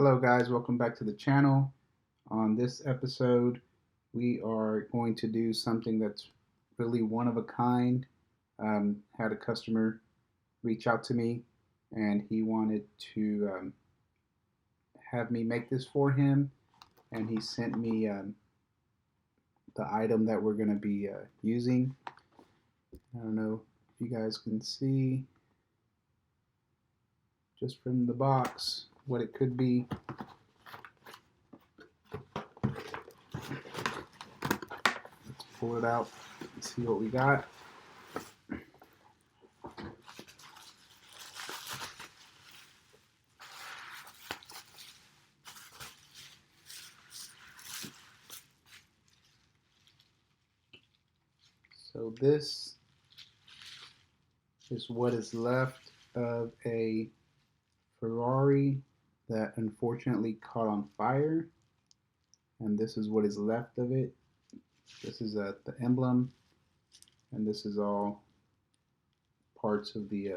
Hello guys, welcome back to the channel. On this episode, we are going to do something that's really one of a kind. Had a customer reach out to me and he wanted to have me make this for him, and he sent me the item that we're going to be using. I don't know if you guys can see just from the box what it could be. Let's pull it out and see what we got. So this is what is left of a Ferrari that unfortunately caught on fire, and this is what is left of it. This is the emblem, and this is all parts of the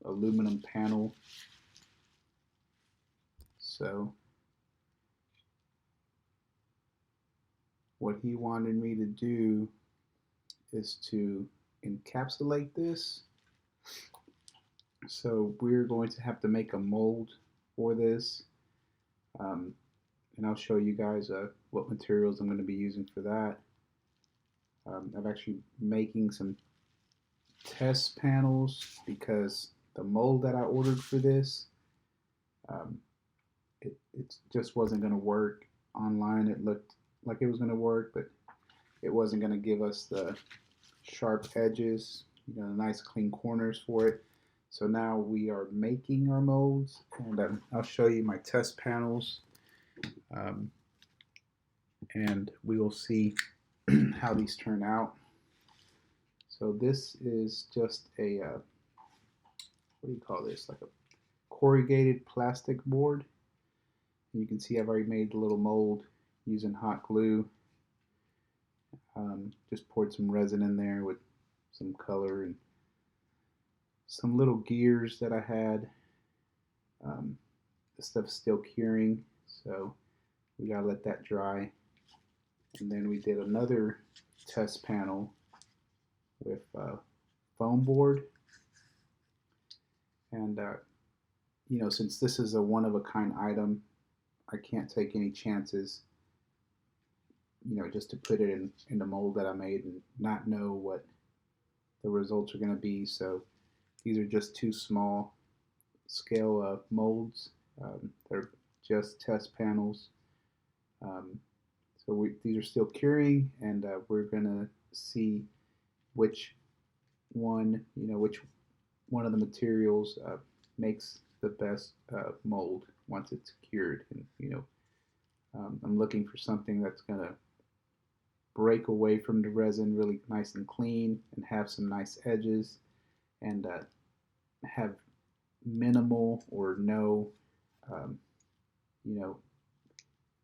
aluminum panel. So what he wanted me to do is to encapsulate this. So we're going to have to make a mold for this, and I'll show you guys what materials I'm going to be using for that. I'm actually making some test panels because the mold that I ordered for this, it just wasn't going to work online. It looked like it was going to work, but it wasn't going to give us the sharp edges, nice clean corners for it. So now we are making our molds, and I'll show you my test panels, and we will see how these turn out. So this is just a, what do you call this, like a corrugated plastic board. And you can see I've already made a little mold using hot glue. Just poured some resin in there with some color and some little gears that I had. This stuff's still curing, so we gotta let that dry. And then we did another test panel with foam board. And since this is a one-of-a-kind item, I can't take any chances, just to put it in the mold that I made and not know what the results are going to be. So these are just two small scale molds. They're just test panels. So these are still curing, and we're going to see which one of the materials makes the best mold once it's cured. And I'm looking for something that's going to break away from the resin really nice and clean and have some nice edges, and have minimal or no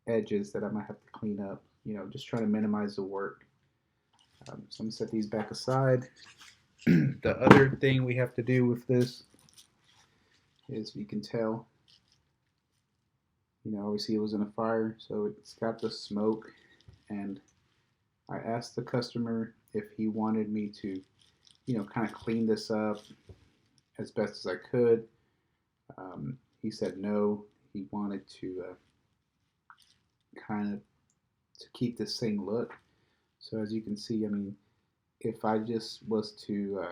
edges that I might have to clean up, just trying to minimize the work. So I'm going to set these back aside. The other thing we have to do with this is, you can tell, obviously it was in a fire, so it's got the smoke. And I asked the customer if he wanted me to, kind of clean this up as best as I could. He said no. He wanted to kind of to keep the same look. So as you can see, if I just was to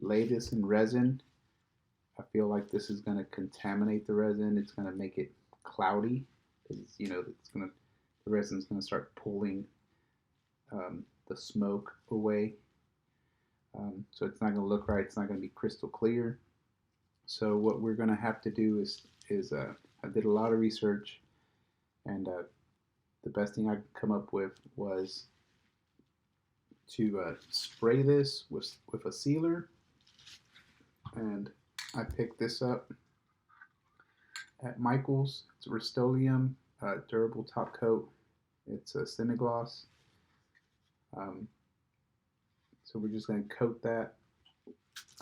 lay this in resin, I feel like this is going to contaminate the resin. It's going to make it cloudy because the resin's going to start pulling the smoke away. So it's not going to look right. It's not going to be crystal clear. So what we're going to have to do is I did a lot of research, and the best thing I could come up with was to spray this with a sealer. And I picked this up at Michael's. It's a Rust-Oleum durable top coat. It's a semi-gloss. So we're just going to coat that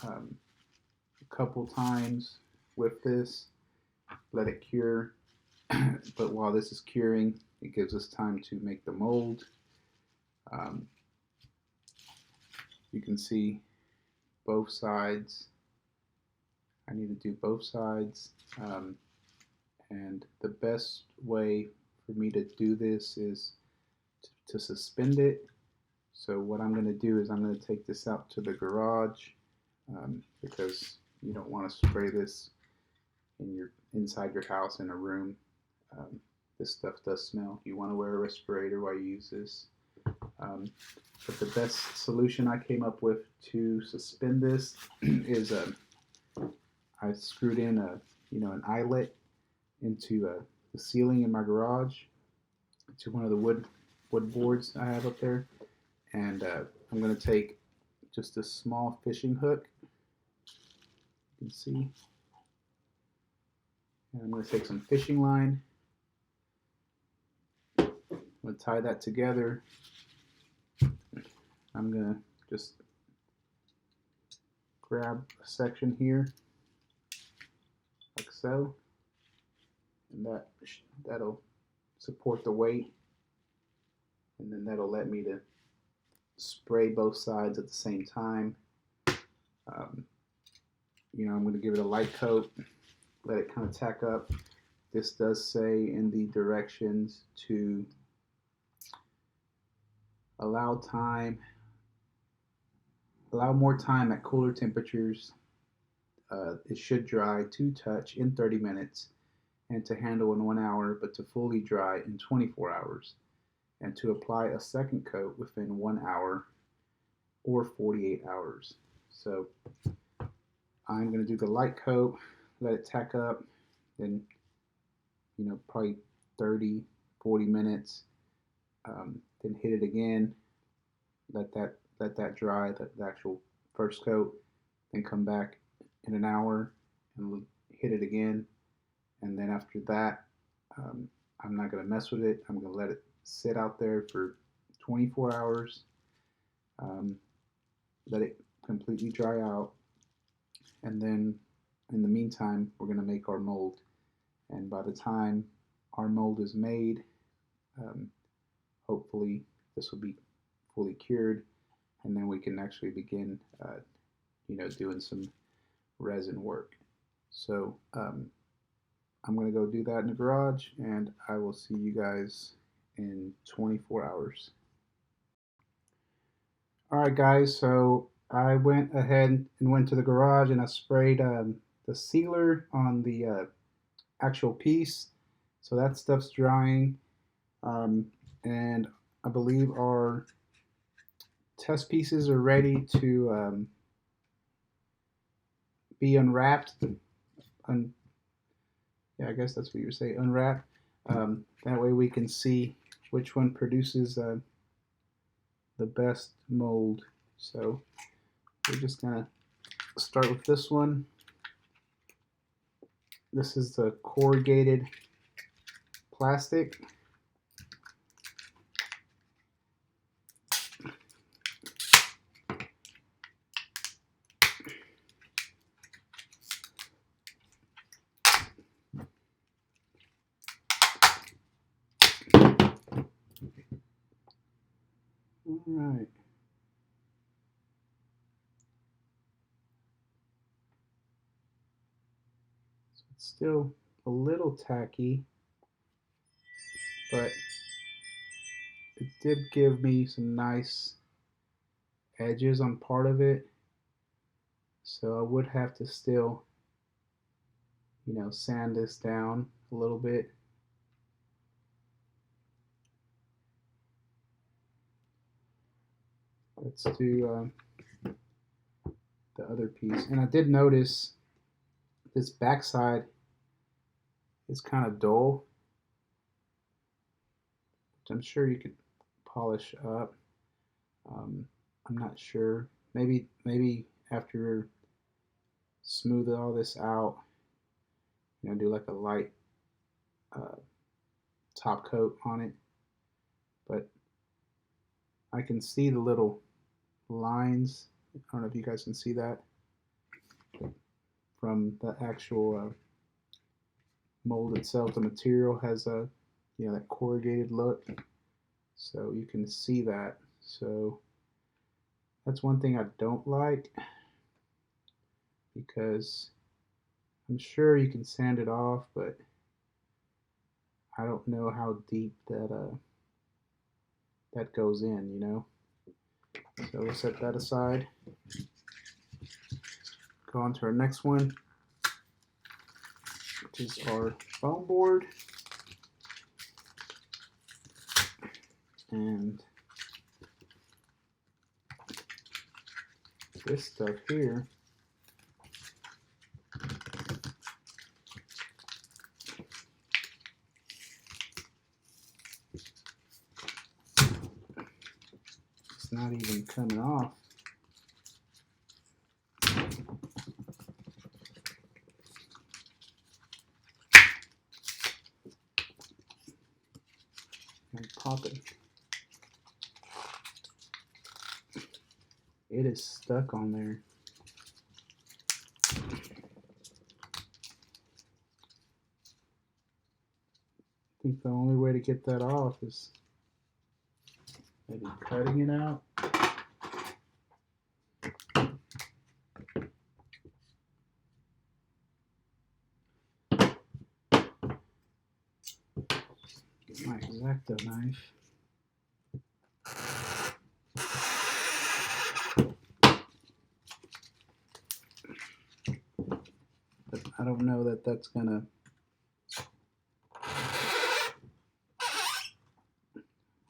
a couple times with this, let it cure. But while this is curing, it gives us time to make the mold. Um, you can see both sides. I need to do both sides. And the best way for me to do this is to suspend it. So what I'm going to do is I'm going to take this out to the garage because you don't want to spray this inside your house in a room. This stuff does smell. You want to wear a respirator while you use this. But the best solution I came up with to suspend this is I screwed in an eyelet into the ceiling in my garage, to one of the wood boards I have up there, and I'm going to take just a small fishing hook. You can see, and I'm going to take some fishing line. I'm going to tie that together. I'm going to just grab a section here, like so, and that'll support the weight, and then that'll let me to spray both sides at the same time. I'm going to give it a light coat, let it kind of tack up. This does say in the directions to allow more time at cooler temperatures. It should dry to touch in 30 minutes and to handle in 1 hour, but to fully dry in 24 hours, and to apply a second coat within 1 hour or 48 hours. So I'm going to do the light coat, let it tack up, then probably 30, 40 minutes, then hit it again, let that dry, the actual first coat, then come back in an hour and hit it again, and then after that, I'm not going to mess with it. I'm going to let it sit out there for 24 hours, let it completely dry out, and then in the meantime, we're going to make our mold. And by the time our mold is made, hopefully this will be fully cured, and then we can actually begin doing some resin work. So I'm going to go do that in the garage, and I will see you guys in 24 hours. Alright guys, so I went ahead and went to the garage and I sprayed the sealer on the actual piece. So that stuff's drying, and I believe our test pieces are ready to be unwrapped. Yeah, I guess that's what you would say, unwrapped. That way we can see which one produces the best mold. So we're just gonna start with this one. This is the corrugated plastic. All right. So it's still a little tacky, but it did give me some nice edges on part of it. So I would have to still, sand this down a little bit. Let's do the other piece. And I did notice this backside is kind of dull, which I'm sure you could polish up. I'm not sure. Maybe after smooth all this out, do like a light top coat on it. But I can see the little lines. I don't know if you guys can see that from the actual mold itself, the material has a, you know, that corrugated look, so you can see that. So that's one thing I don't like, because I'm sure you can sand it off, but I don't know how deep that goes in, you know. So we'll set that aside. Go on to our next one, which is our foam board. And this stuff here it's not even coming off. And pop it. It is stuck on there. I think the only way to get that off is maybe cutting it out. Get my X-Acto knife. But I don't know that that's gonna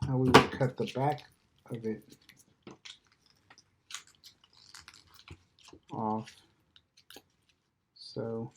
how we would cut the back of it off. So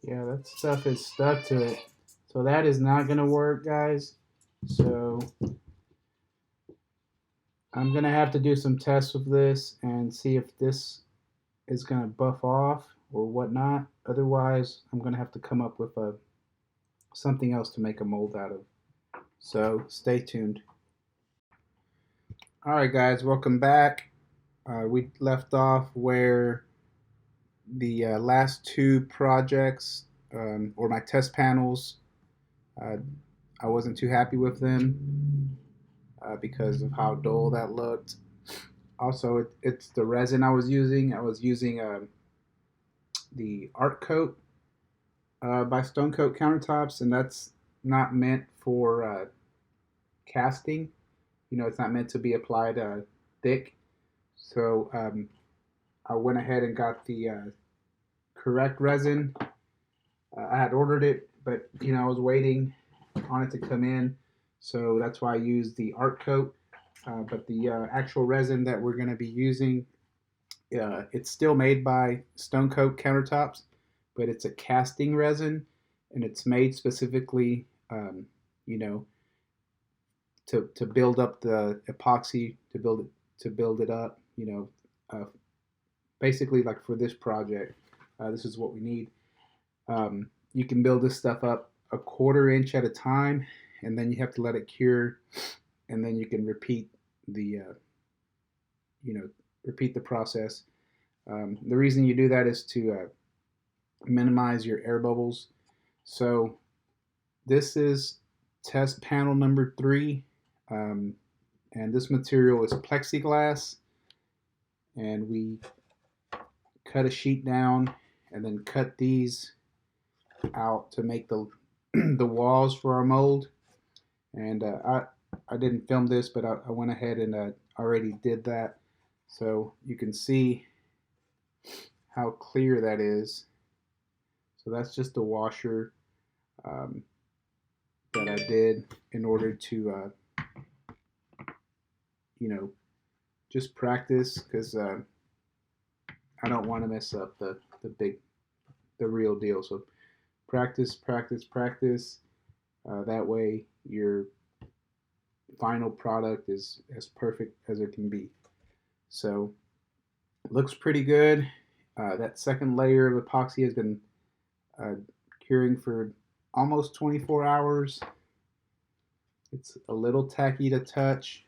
yeah, that stuff is stuck to it. So that is not going to work, guys. So I'm going to have to do some tests with this and see if this is going to buff off or whatnot. Otherwise, I'm going to have to come up with something else to make a mold out of. So stay tuned. All right, guys, welcome back. We left off where the last two projects, or my test panels, I wasn't too happy with them because of how dull that looked. Also, it's the resin I was using. I was using the Art Coat by Stone Coat Countertops, and that's not meant for casting. You know, it's not meant to be applied thick. So I went ahead and got the correct resin. I had ordered it, but you know I was waiting on it to come in, so that's why I used the Art Coat. But the actual resin that we're going to be using, it's still made by Stone Coat Countertops, but it's a casting resin, and it's made specifically, you know, to build up the epoxy, to build it up, you know, basically like for this project. This is what we need. You can build this stuff up a 1/4 inch at a time, and then you have to let it cure, and then you can repeat the repeat the process. The reason you do that is to minimize your air bubbles. So this is test panel number 3, and this material is plexiglass, and we cut a sheet down and then cut these out to make the the walls for our mold. And I didn't film this, but I went ahead and already did that, so you can see how clear that is. So that's just the washer. But that I did in order to, you know, just practice, because I don't want to mess up the real deal. So practice, practice, practice. That way your final product is as perfect as it can be. So looks pretty good. That second layer of epoxy has been curing for almost 24 hours. It's a little tacky to touch,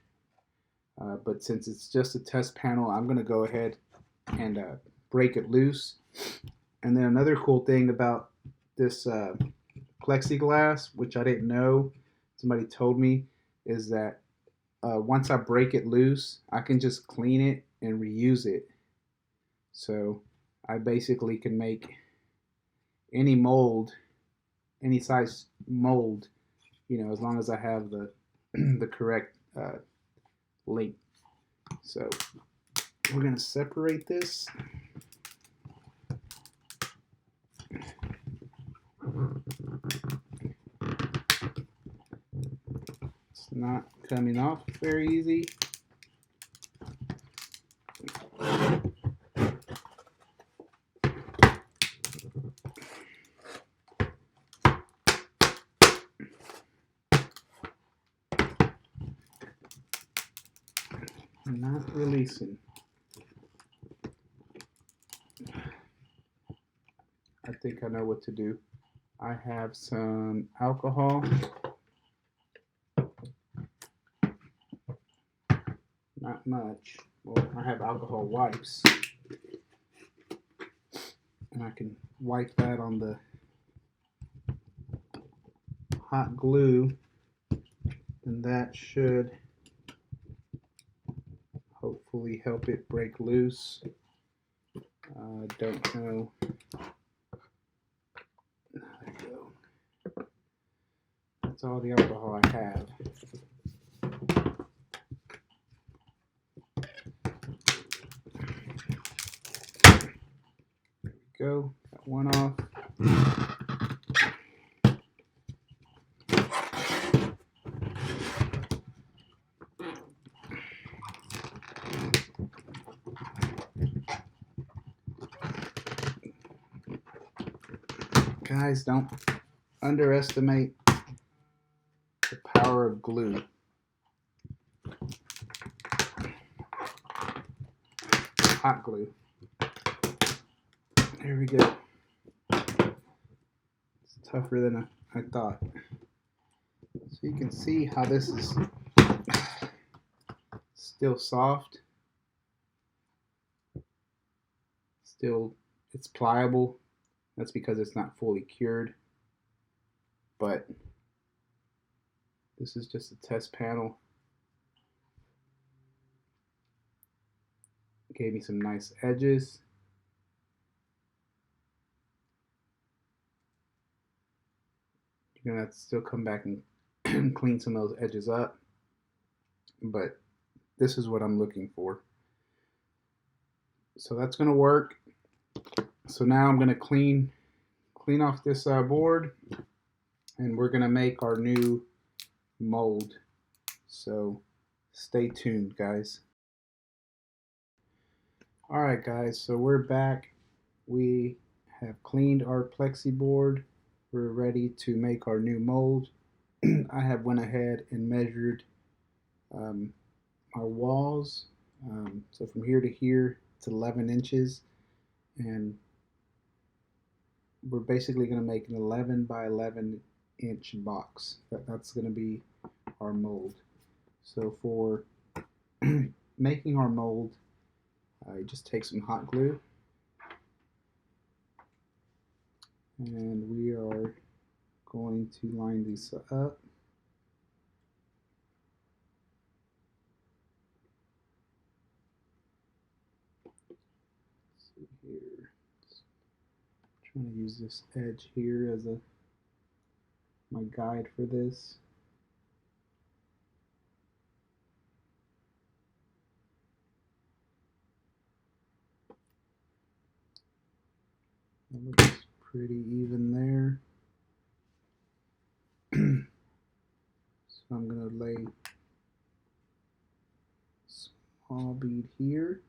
but since it's just a test panel, I'm going to go ahead and break it loose. And then another cool thing about this plexiglass, which I didn't know, somebody told me, is that once I break it loose, I can just clean it and reuse it. So I basically can make any mold, any size mold, as long as I have the the correct length. So we're going to separate this. It's not coming off very easy. Not releasing. I think I know what to do. I have some alcohol. Not much. Well, I have alcohol wipes. And I can wipe that on the hot glue. And that should hopefully help it break loose. I don't know. There we go. That's all the alcohol I have. There we go. Got one off. Guys, don't underestimate the power of glue. Hot glue. There we go. It's tougher than I thought. So you can see how this is still soft. Still, it's pliable. That's because it's not fully cured. But this is just a test panel. It gave me some nice edges. You're gonna have to still come back and clean some of those edges up. But this is what I'm looking for. So that's gonna work. So now I'm gonna clean off this board, and we're gonna make our new mold. So stay tuned, guys. All right, guys, so we're back. We have cleaned our plexi board. We're ready to make our new mold. I have went ahead and measured our walls. So from here to here, it's 11 inches. And we're basically going to make an 11 by 11 inch box. That's going to be our mold. So for making our mold, I just take some hot glue, and we are going to line these up. Let's see here. I'm trying to use this edge here as my guide for this. That looks pretty even there. So I'm going to lay a small bead here.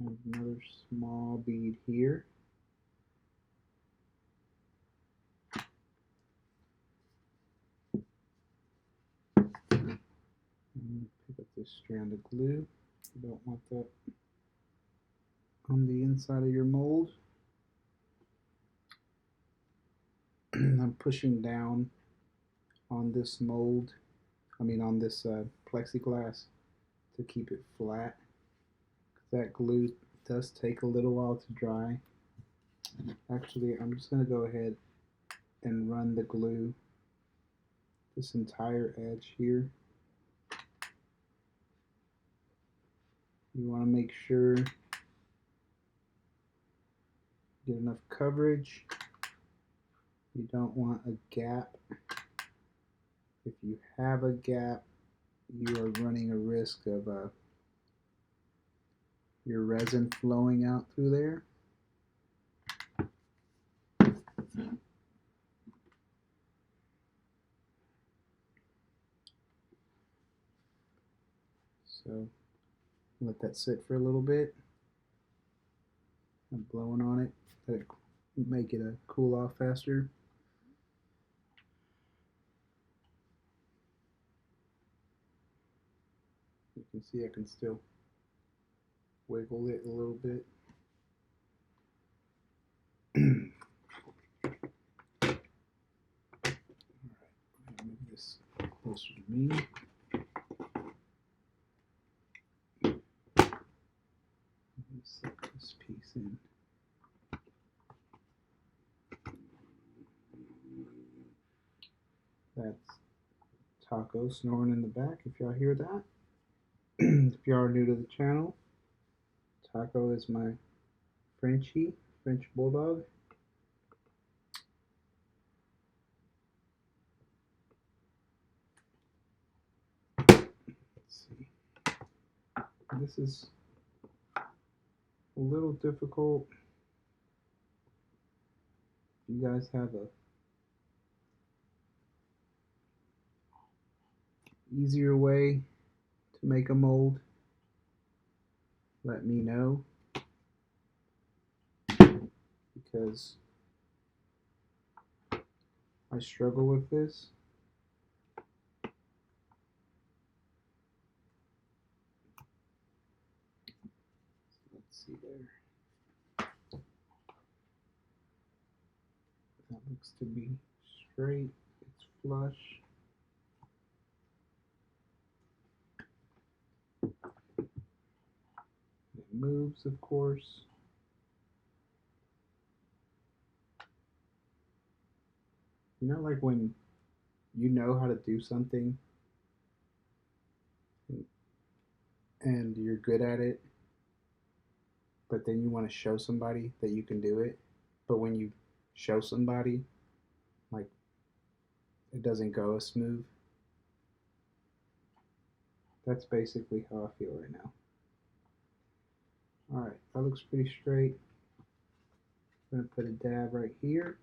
And another small bead here. And pick up this strand of glue. You don't want that on the inside of your mold. I'm pushing down on this mold, on this plexiglass to keep it flat. That glue does take a little while to dry. Actually, I'm just going to go ahead and run the glue this entire edge here. You want to make sure you get enough coverage. You don't want a gap. If you have a gap, you are running a risk of your resin flowing out through there. So let that sit for a little bit. I'm blowing on it, let it make it cool off faster. You can see I can still wiggle it a little bit. Alright, move this closer to me. Let me set this piece in. That's Taco snoring in the back, if y'all hear that. If y'all are new to the channel, Taco is my French Bulldog. Let's see. This is a little difficult. You guys have a easier way to make a mold, let me know, because I struggle with this. Let's see there. That looks to be straight. It's flush. It moves, of course. You know, like when you know how to do something and you're good at it, but then you want to show somebody that you can do it, but when you show somebody, like, it doesn't go as smooth. That's basically how I feel right now. Alright, that looks pretty straight. I'm going to put a dab right here.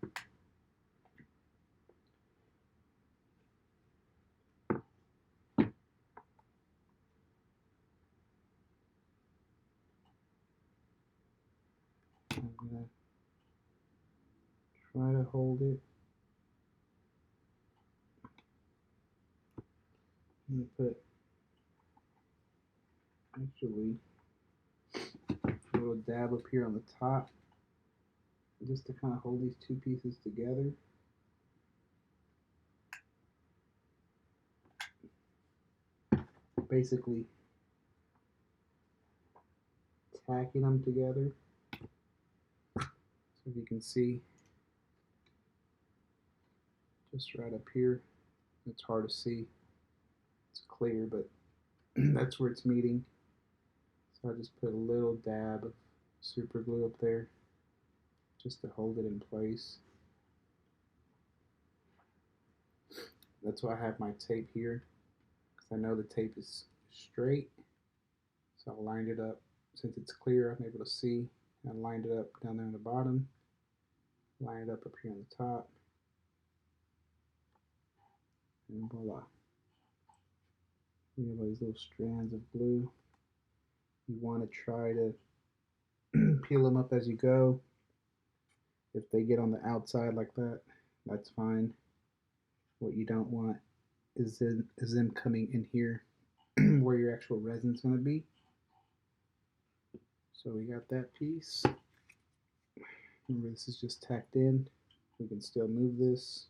I'm going to try to hold it. I'm going to put actually a little dab up here on the top, just to kind of hold these two pieces together. Basically tacking them together. So if you can see, just right up here, it's hard to see, it's clear, but that's where it's meeting. So I just put a little dab of super glue up there just to hold it in place. That's why I have my tape here, because I know the tape is straight. So I lined it up. Since it's clear, I'm able to see. I lined it up down there on the bottom. Line it up here on the top. And voila. We have these little strands of blue. You want to try to peel them up as you go. If they get on the outside like that, that's fine. What you don't want is them coming in here where your actual resin's going to be. So we got that piece. Remember, this is just tacked in. We can still move this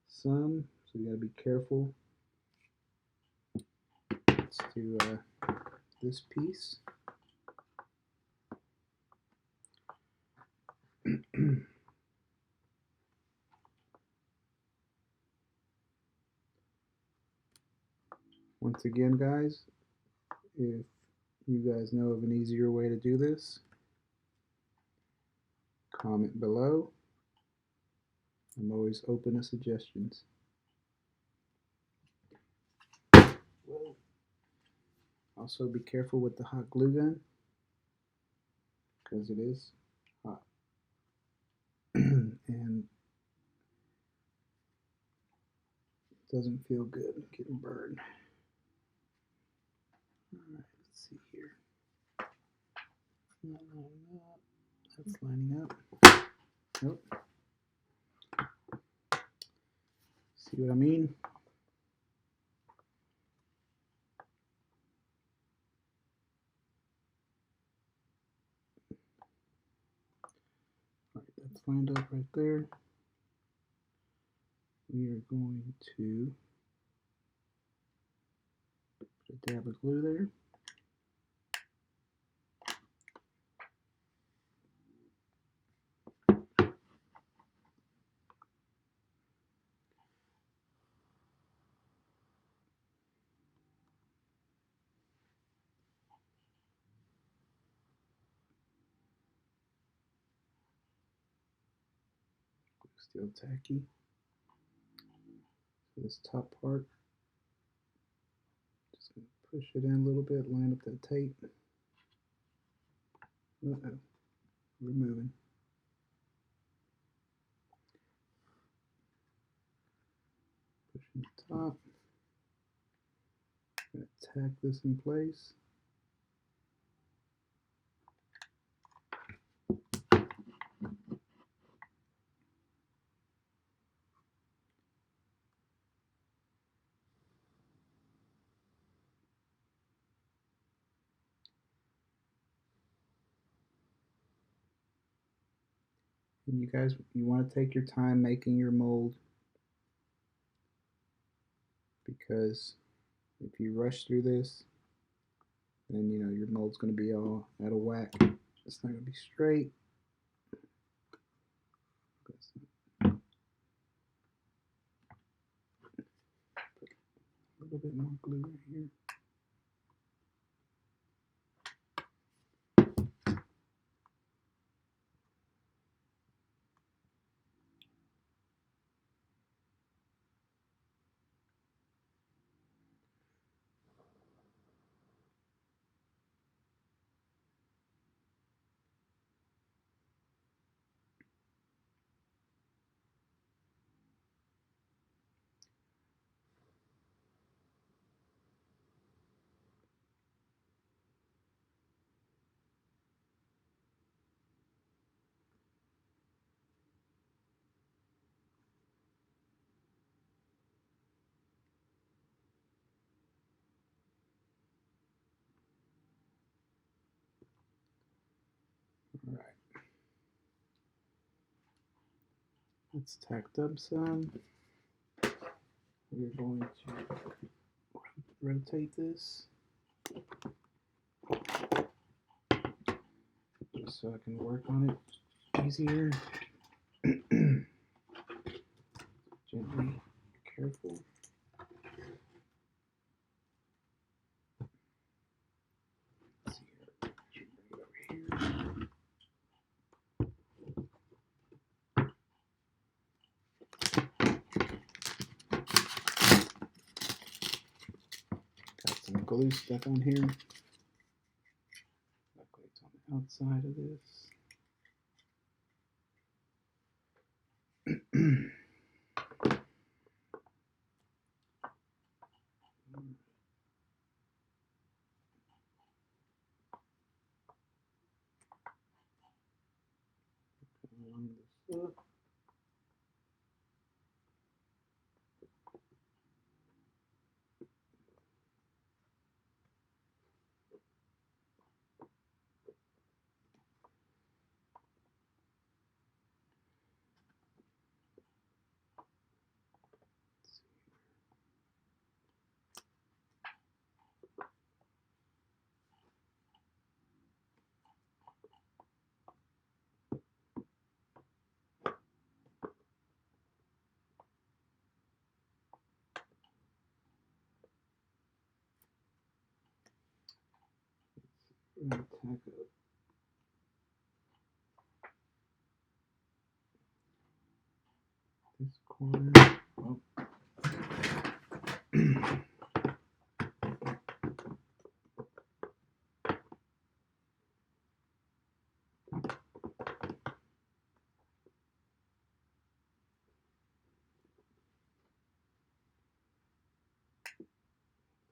some, so you got to be careful. Let's do this piece. Once again, guys, if you guys know of an easier way to do this, comment below. I'm always open to suggestions. Whoa. Also be careful with the hot glue gun, because it is hot. And it doesn't feel good getting burned. Alright, let's see here. Not lining up. That's lining up. Nope. See what I mean? Alright, that's lined up right there. We are going to put a dab of glue there. Still tacky. So this top part, just going to push it in a little bit, line up that tape. Uh-oh, we're moving. Pushing the top. I'm going to tack this in place. And you guys, you want to take your time making your mold, because if you rush through this, then you know your mold's going to be all out of whack. It's not going to be straight. Put a little bit more glue right here. All right. It's tacked up some. We're going to rotate this just so I can work on it easier. Gently, careful. Let's see here. Bring it over here. Got some glue stuck on here. plates on the outside of this. Line this up. Tack up this corner. Oh.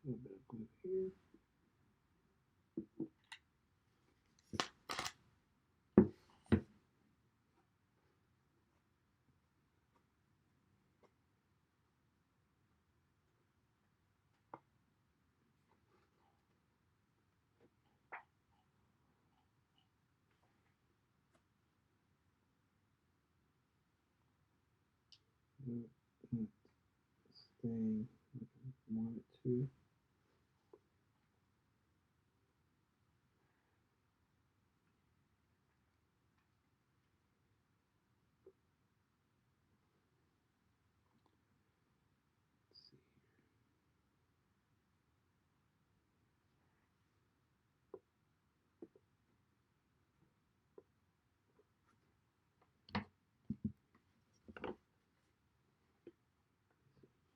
A little bit of glue here. Staying like I want it to.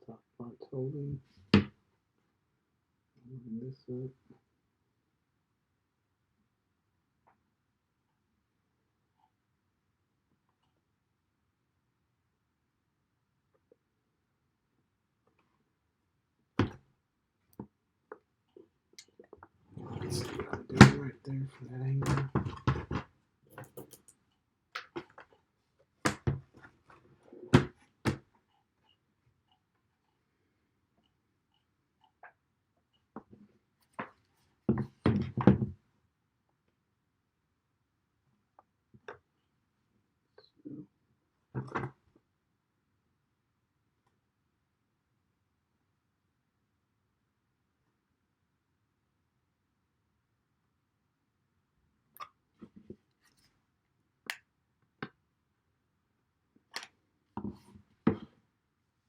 Top part's holding. Line this up. Let's see what I'm doing right there for that angle.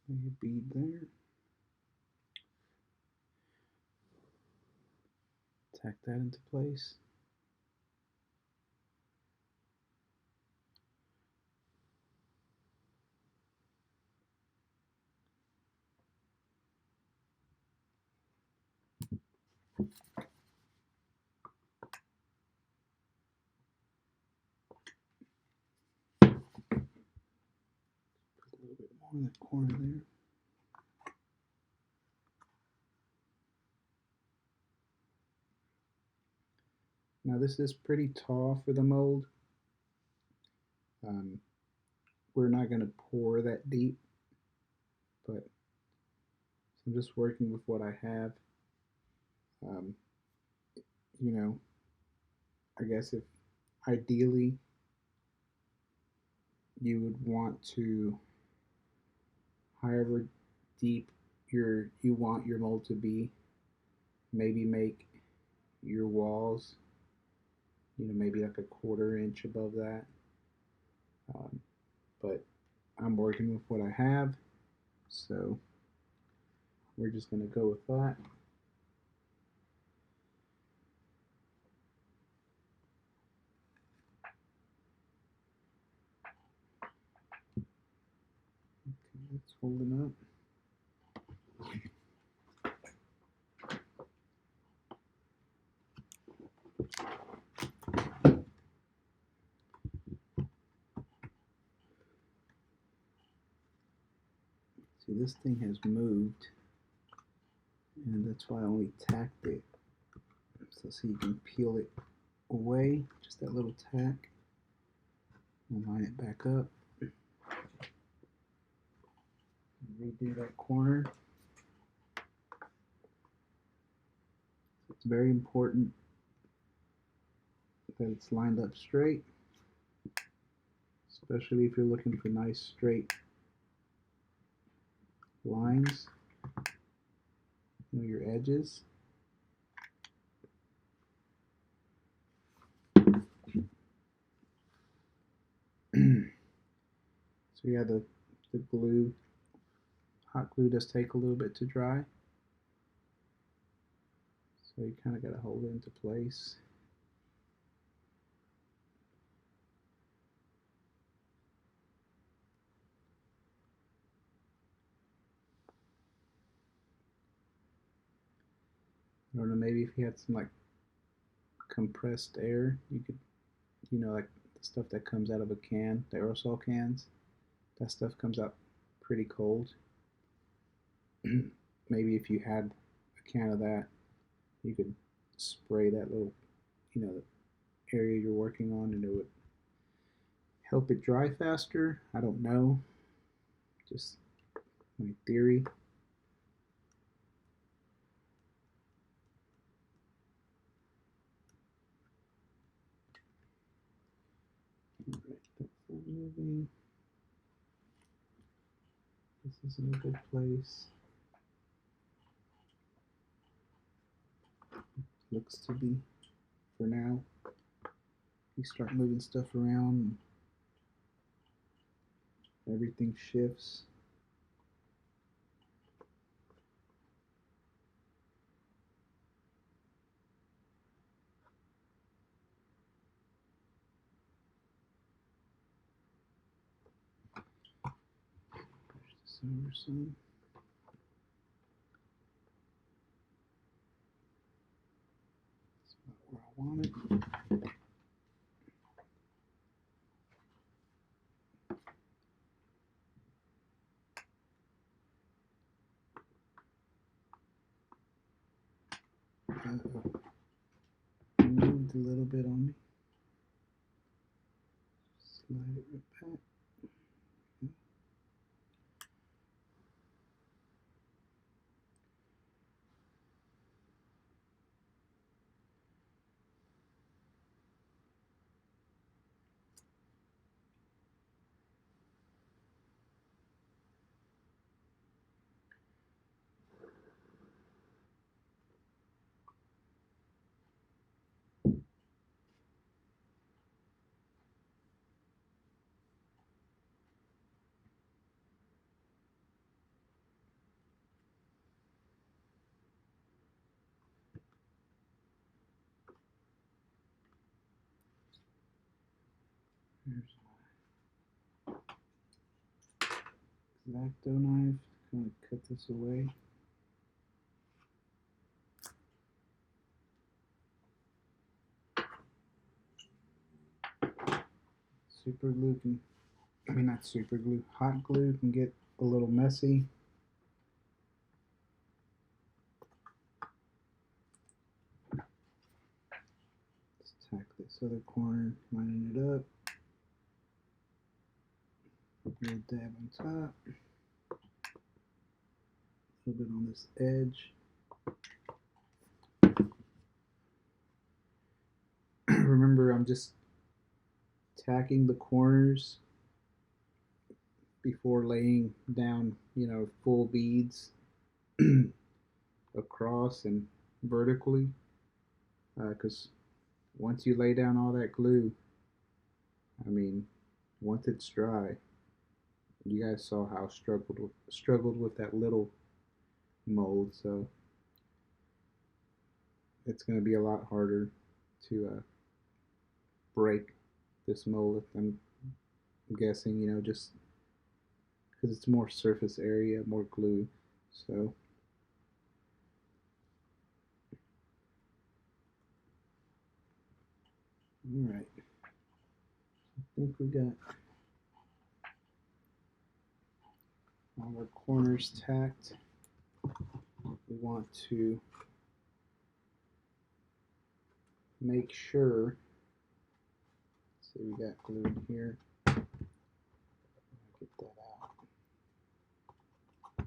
Maybe a bead there. Tack that into place. Put a little bit more in that corner there. Now this is pretty tall for the mold. We're not going to pour that deep, but I'm just working with what I have. You know, I guess if ideally you would want to, however deep you want your mold to be, maybe make your walls, you know, maybe like a 1/4 inch above that. But I'm working with what I have, so we're just going to go with that. Okay, that's holding up. this thing has moved, and that's why I only tacked it. So see, you can peel it away, just that little tack, and line it back up. Redo that corner. It's very important that it's lined up straight, especially if you're looking for nice straight lines, your edges. So yeah, the glue, hot glue does take a little bit to dry. So you kind of got to hold it into place. I don't know, maybe if you had some like compressed air, you could, like the stuff that comes out of a can, the aerosol cans, that stuff comes out pretty cold. Maybe if you had a can of that, you could spray that little, the area you're working on, and it would help it dry faster. I don't know, just my theory. Alright, that's moving. This is in a good place. Looks to be for now. You start moving stuff around, everything shifts. Push this over some. That's about where I want it. Moved a little bit on me. Slide it right back. Here's my X-Acto knife. Kind of cut this away. Super glue can, not super glue, hot glue can get a little messy. Let's tack this other corner, lining it up. A little dab on top. A little bit on this edge. Remember, I'm just tacking the corners before laying down, full beads across and vertically, because once you lay down all that glue, once it's dry, you guys saw how I struggled with that little mold, so it's going to be a lot harder to break this mold, I'm guessing, just because it's more surface area, more glue. So all right, I think we got All our corners tacked. We want to make sure, see, we got glue in here. Get that out.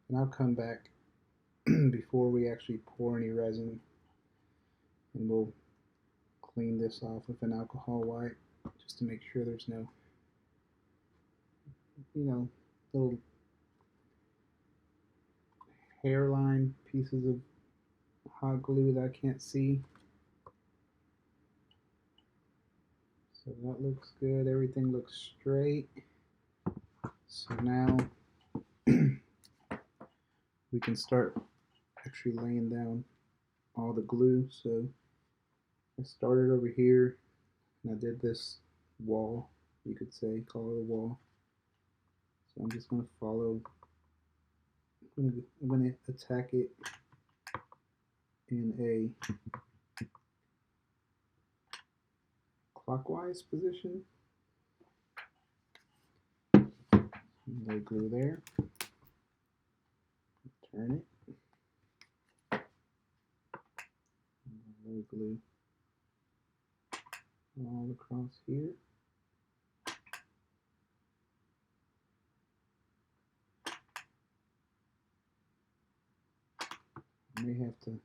And I'll come back before we actually pour any resin, and we'll clean this off with an alcohol wipe just to make sure there's no, little hairline pieces of hot glue that I can't see. So that looks good. Everything looks straight. So now we can start actually laying down all the glue. So I started over here and I did this wall, you could say, call it a wall. So I'm just going to follow, I'm going to attack it in a clockwise position. Lay glue there. Turn it. Lay glue all across here. I may have to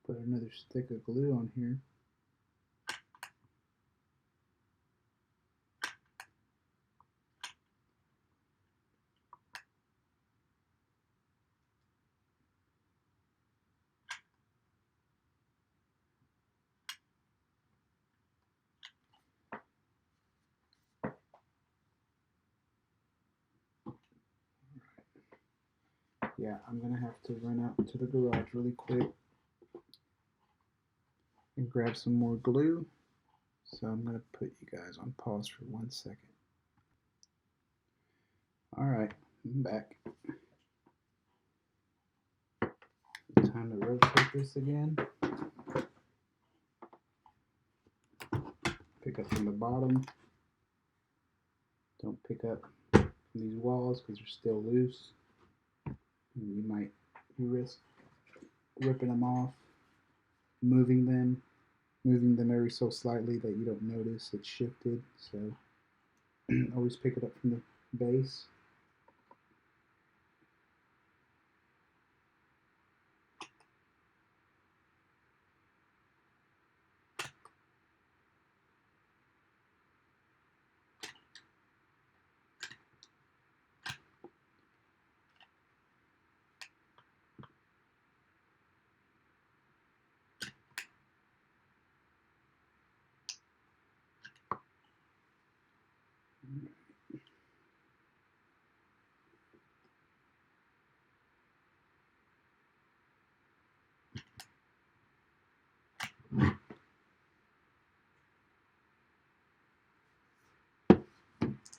put another stick of glue on here. Yeah, I'm gonna have to run out to the garage really quick and grab some more glue. So I'm gonna put you guys on pause for 1 second. All right, I'm back. Time to rotate this again. Pick up from the bottom. Don't pick up from these walls because they're still loose. You risk ripping them off, moving them ever so slightly that you don't notice it's shifted. So always pick it up from the base.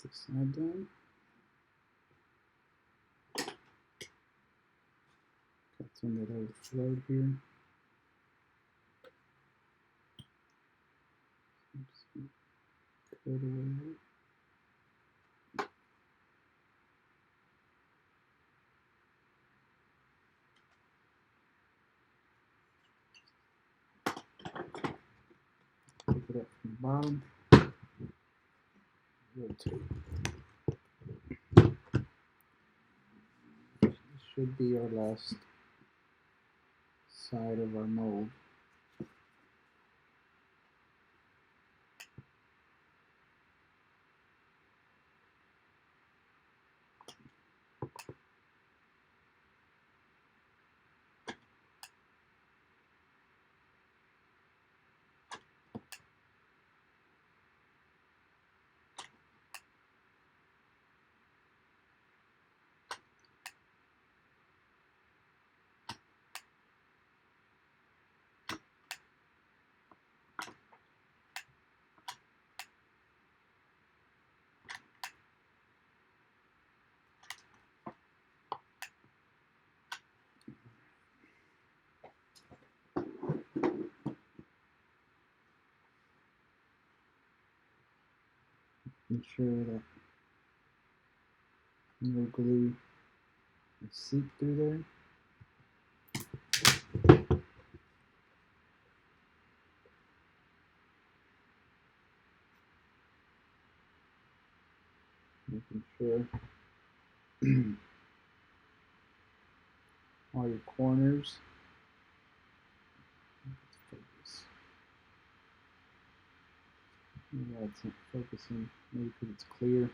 This side done. Got some that overflowed here. Cut away. Pick it up from the bottom. Rotate. This should be our last side of our mold. making sure that no glue will seep through there. Making sure all your corners. Yeah, it's not focusing, maybe because it's clear.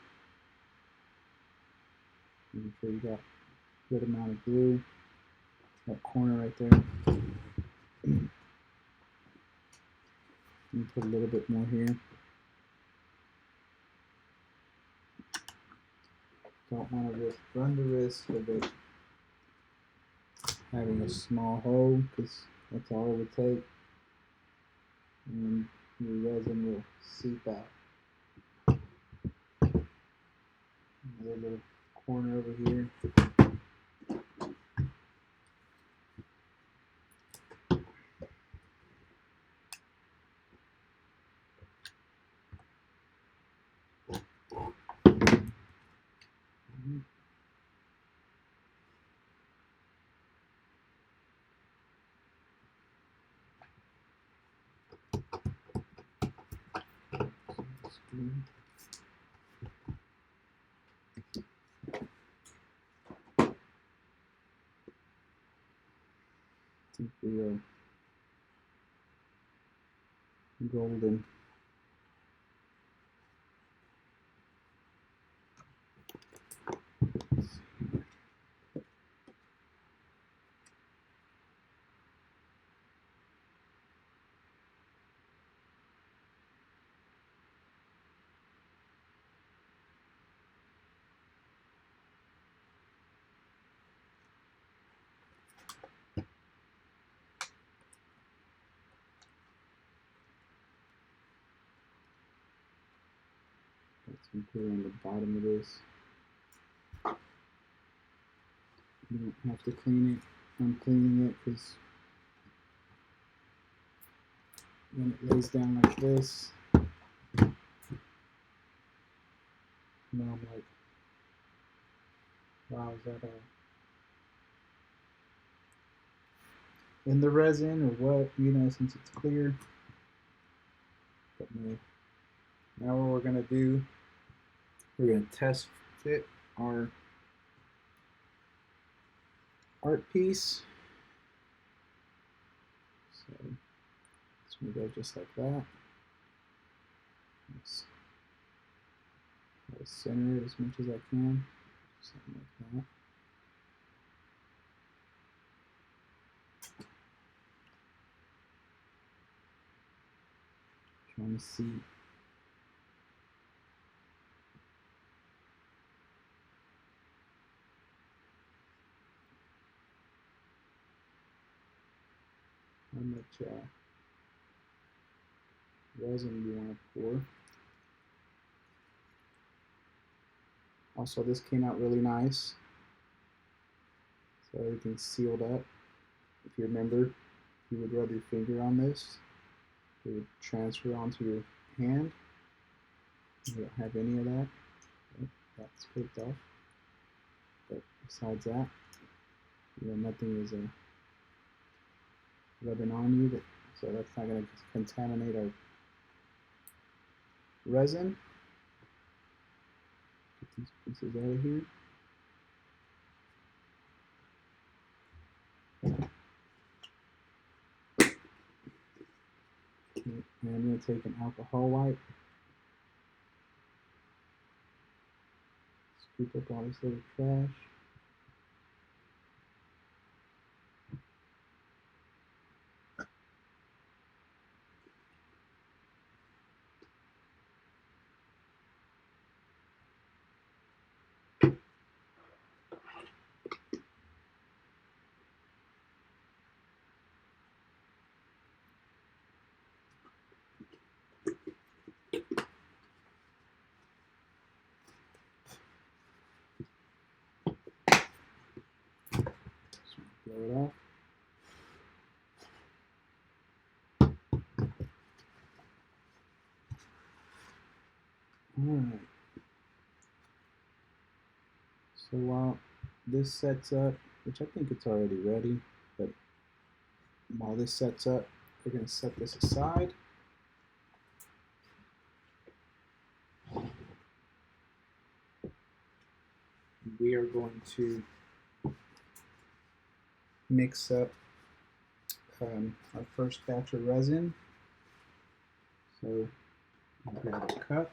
Making sure you got a good amount of glue. That corner right there. And put a little bit more here. Don't want to run the risk of it having a small hole, because that's all it would take, and your resin will seep out. Another little corner over here. I think we are golden. Got some glue on the bottom of this. You don't have to clean it. I'm cleaning it because when it lays down like this, now I'm like, wow, is that in the resin or what? You know, since it's clear. But now what we're gonna do, we're gonna test fit our art piece. So it's gonna go just like that. Let's try to center it as much as I can. Something like that. Trying to see. How much resin you want to pour. Also, this came out really nice. So everything's sealed up. If you remember, you would rub your finger on this. It would transfer onto your hand. You don't have any of that. That's scraped off. But besides that, nothing is rubbing on you. So that's not going to contaminate our resin. Get these pieces out of here. And I'm going to take an alcohol wipe. Scoop up all this little trash. Blow it off. Alright. So while this sets up, which I think it's already ready, but while this sets up, we're going to set this aside. We are going to mix up our first batch of resin. So I'll grab a cup,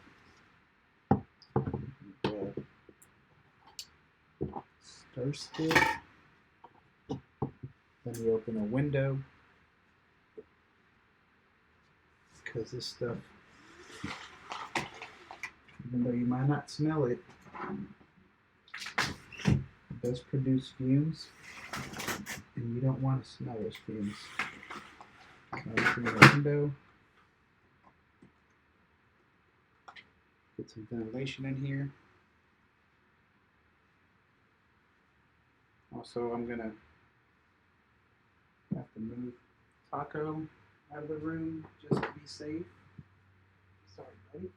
grab stir stick, let me open a window, because this stuff, even though you might not smell it, does produce fumes, and you don't want to smell those fumes. So I'll open the window, get some ventilation in here. Also, I'm gonna have to move Taco out of the room just to be safe. Sorry, buddy.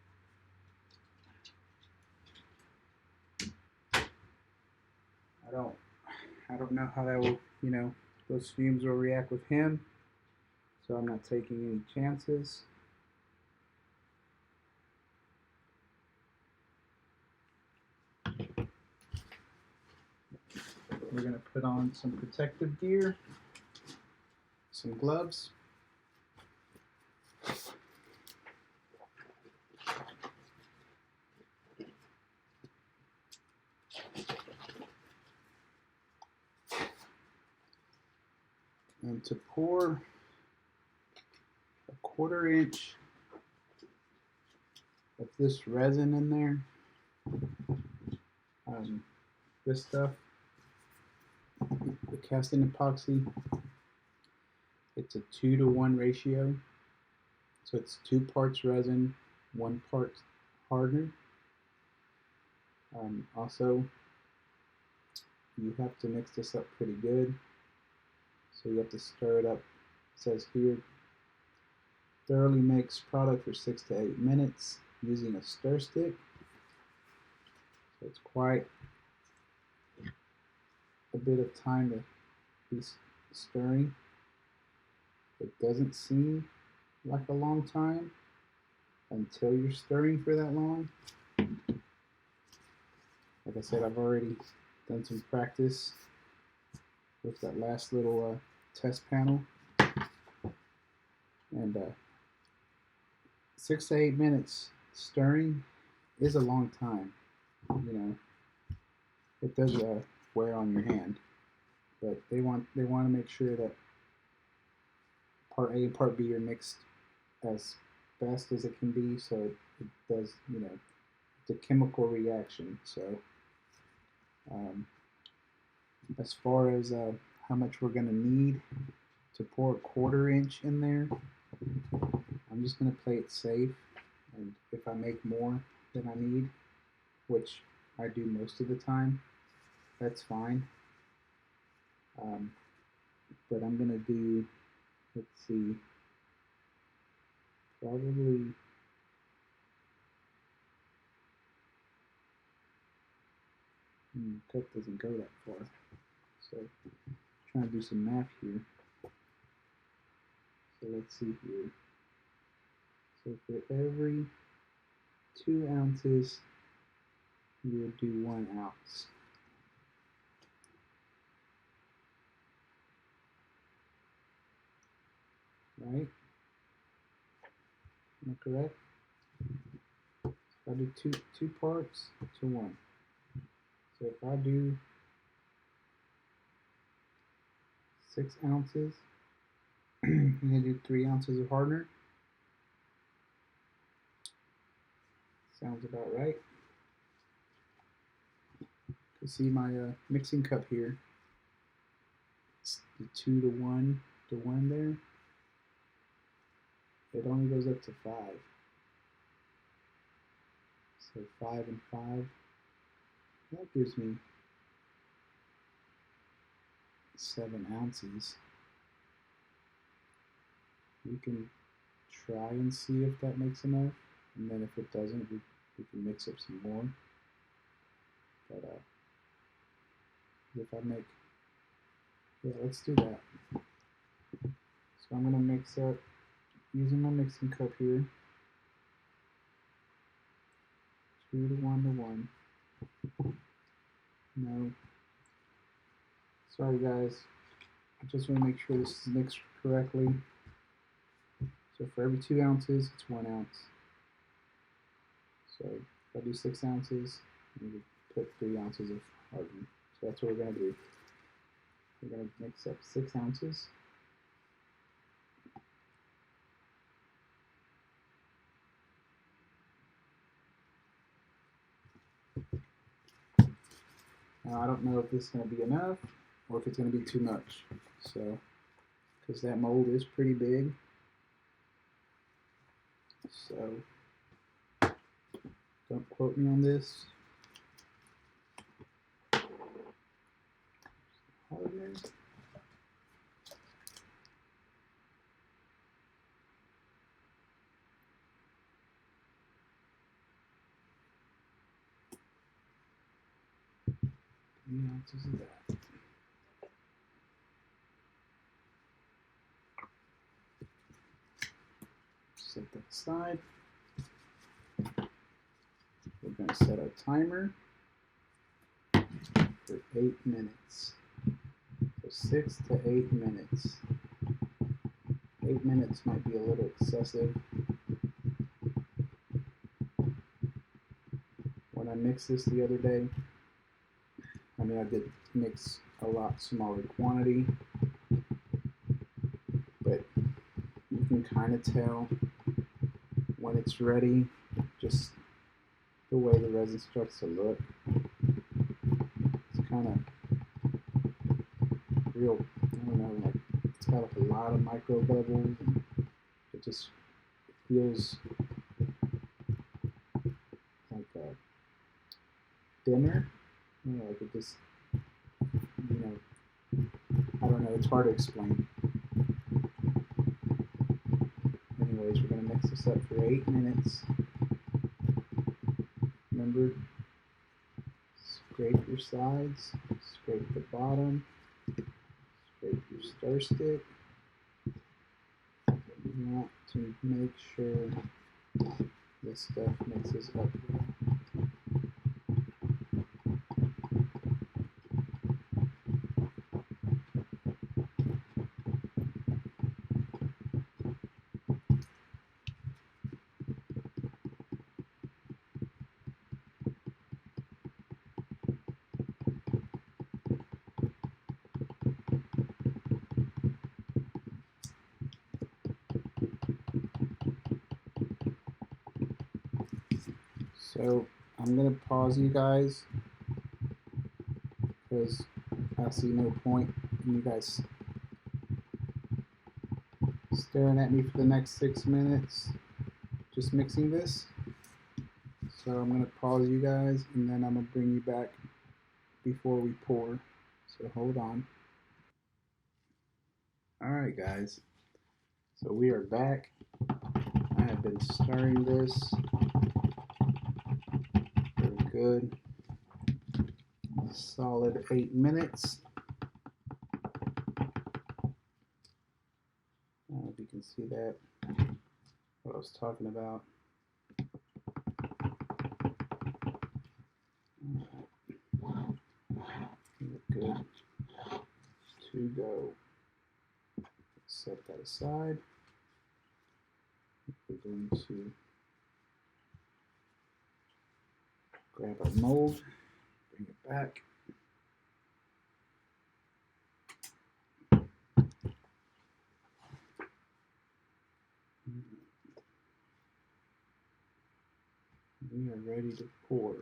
I don't know how that will, those fumes will react with him. So I'm not taking any chances. We're going to put on some protective gear, some gloves. And to pour a 1/4 inch of this resin in there, this stuff, the casting epoxy, it's a 2-to-1 ratio. So it's 2 parts resin, 1 part hardener. Also, you have to mix this up pretty good. So you have to stir it up. It says here, thoroughly mix product for 6 to 8 minutes using a stir stick. So it's quite a bit of time to be stirring. It doesn't seem like a long time until you're stirring for that long. Like I said, I've already done some practice with that last little test panel, and 6 to 8 minutes stirring is a long time. It does wear on your hand, but they want to make sure that part A and part B are mixed as fast as it can be, so it does, it's a chemical reaction. So as far as how much we're going to need to pour a 1/4 inch in there, I'm just going to play it safe, and if I make more than I need, which I do most of the time, that's fine. But I'm going to do, let's see, probably cup doesn't go that far. So trying to do some math here. So let's see here. So for every 2 ounces, you would do 1 ounce. Right? Am I correct? So I do two parts to 1. So if I do 6 ounces, I'm going to do 3 ounces of hardener. Sounds about right. You see my mixing cup here. It's the 2-to-1 there. It only goes up to 5. So 5 and 5. That gives me 7 ounces. We can try and see if that makes enough, and then if it doesn't, we can mix up some more. But If I make, yeah, let's do that. So I'm gonna mix up using my mixing cup here. 2 to 1 to 1. No. Sorry guys. I just want to make sure this is mixed correctly. So for every 2 ounces, it's 1 ounce. So if I do 6 ounces, I'm going to put 3 ounces of hardening. So that's what we're going to do. We're going to mix up 6 ounces. Now I don't know if this is going to be enough or if it's going to be too much. So, because that mold is pretty big. So, don't quote me on this. Hardening. Ounces of that. Set that aside. We're going to set our timer for 8 minutes. So 6 to 8 minutes. 8 minutes might be a little excessive. When I mixed this the other day, I mean I did mix a lot smaller quantity, but you can kind of tell when it's ready, just the way the resin starts to look. It's kind of real, I don't know, like it's got like a lot of micro bubbles, and it just feels like a thinner, you know, like it just, you know, I don't know, it's hard to explain. Anyways, we're going to mix this up for 8 minutes. Remember, scrape your sides, scrape the bottom, scrape your stir stick. You want to make sure this stuff mixes up well. So I'm going to pause you guys because I see no point in you guys staring at me for the next 6 minutes just mixing this. So I'm going to pause you guys and then I'm going to bring you back before we pour. So hold on. Alright guys, so we are back. I have been stirring this for a good solid 8 minutes. I don't know if you can see that, what I was talking about. Good to go. Set that aside. We're going to grab our mold, bring it back. We are ready to pour.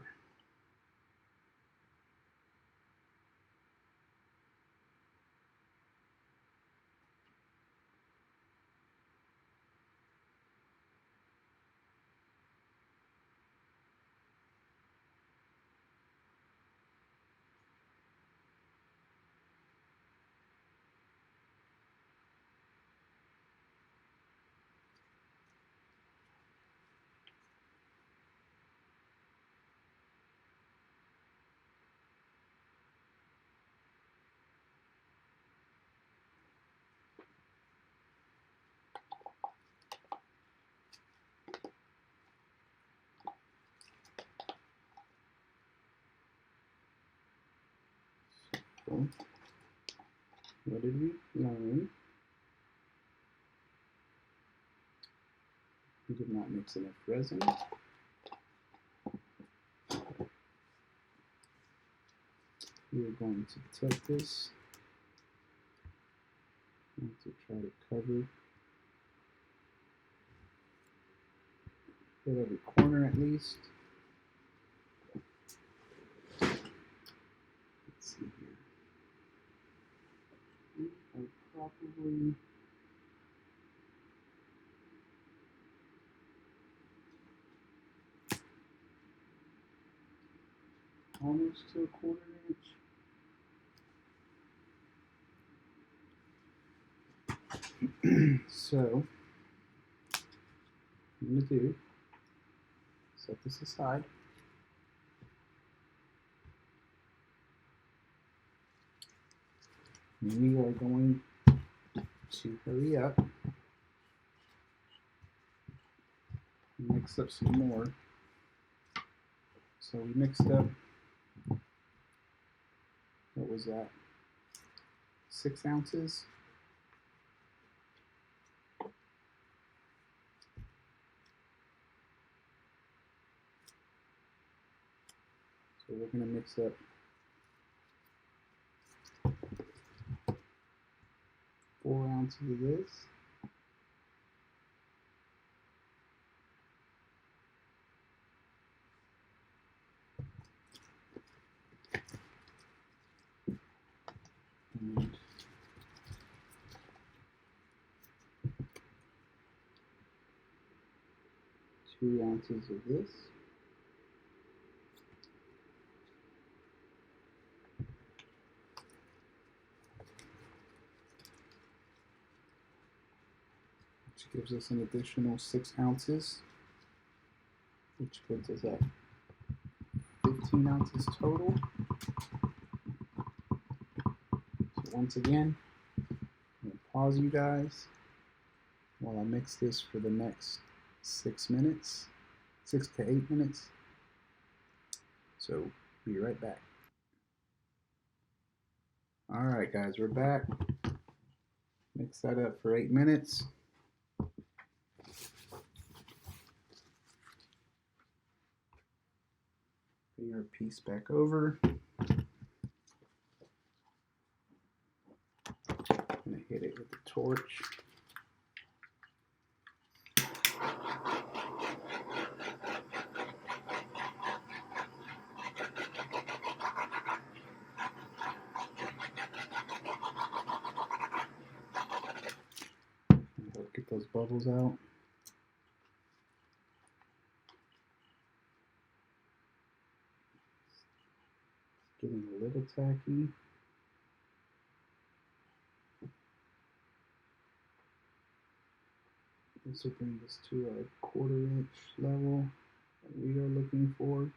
What did we learn? We did not mix enough resin. We are going to tilt this. I'm going to try to cover every corner at least. Let's see here. We are probably almost to a quarter inch. So, what I'm going to do, set this aside. We are going to hurry up and mix up some more. So we mixed up, what was that, 6 ounces? So we're going to mix up 4 ounces of this. And 2 ounces of this. Which gives us an additional 6 ounces, which puts us at 15 ounces total. So once again, I'm going to pause you guys while I mix this for the next 6 minutes, 6 to 8 minutes. So be right back. All right, guys, we're back. Mix that up for 8 minutes. Bring our piece back over. I'm going to hit it with the torch. Get those bubbles out. It's getting a little tacky. This will bring us to our 1/4 inch level that we are looking for.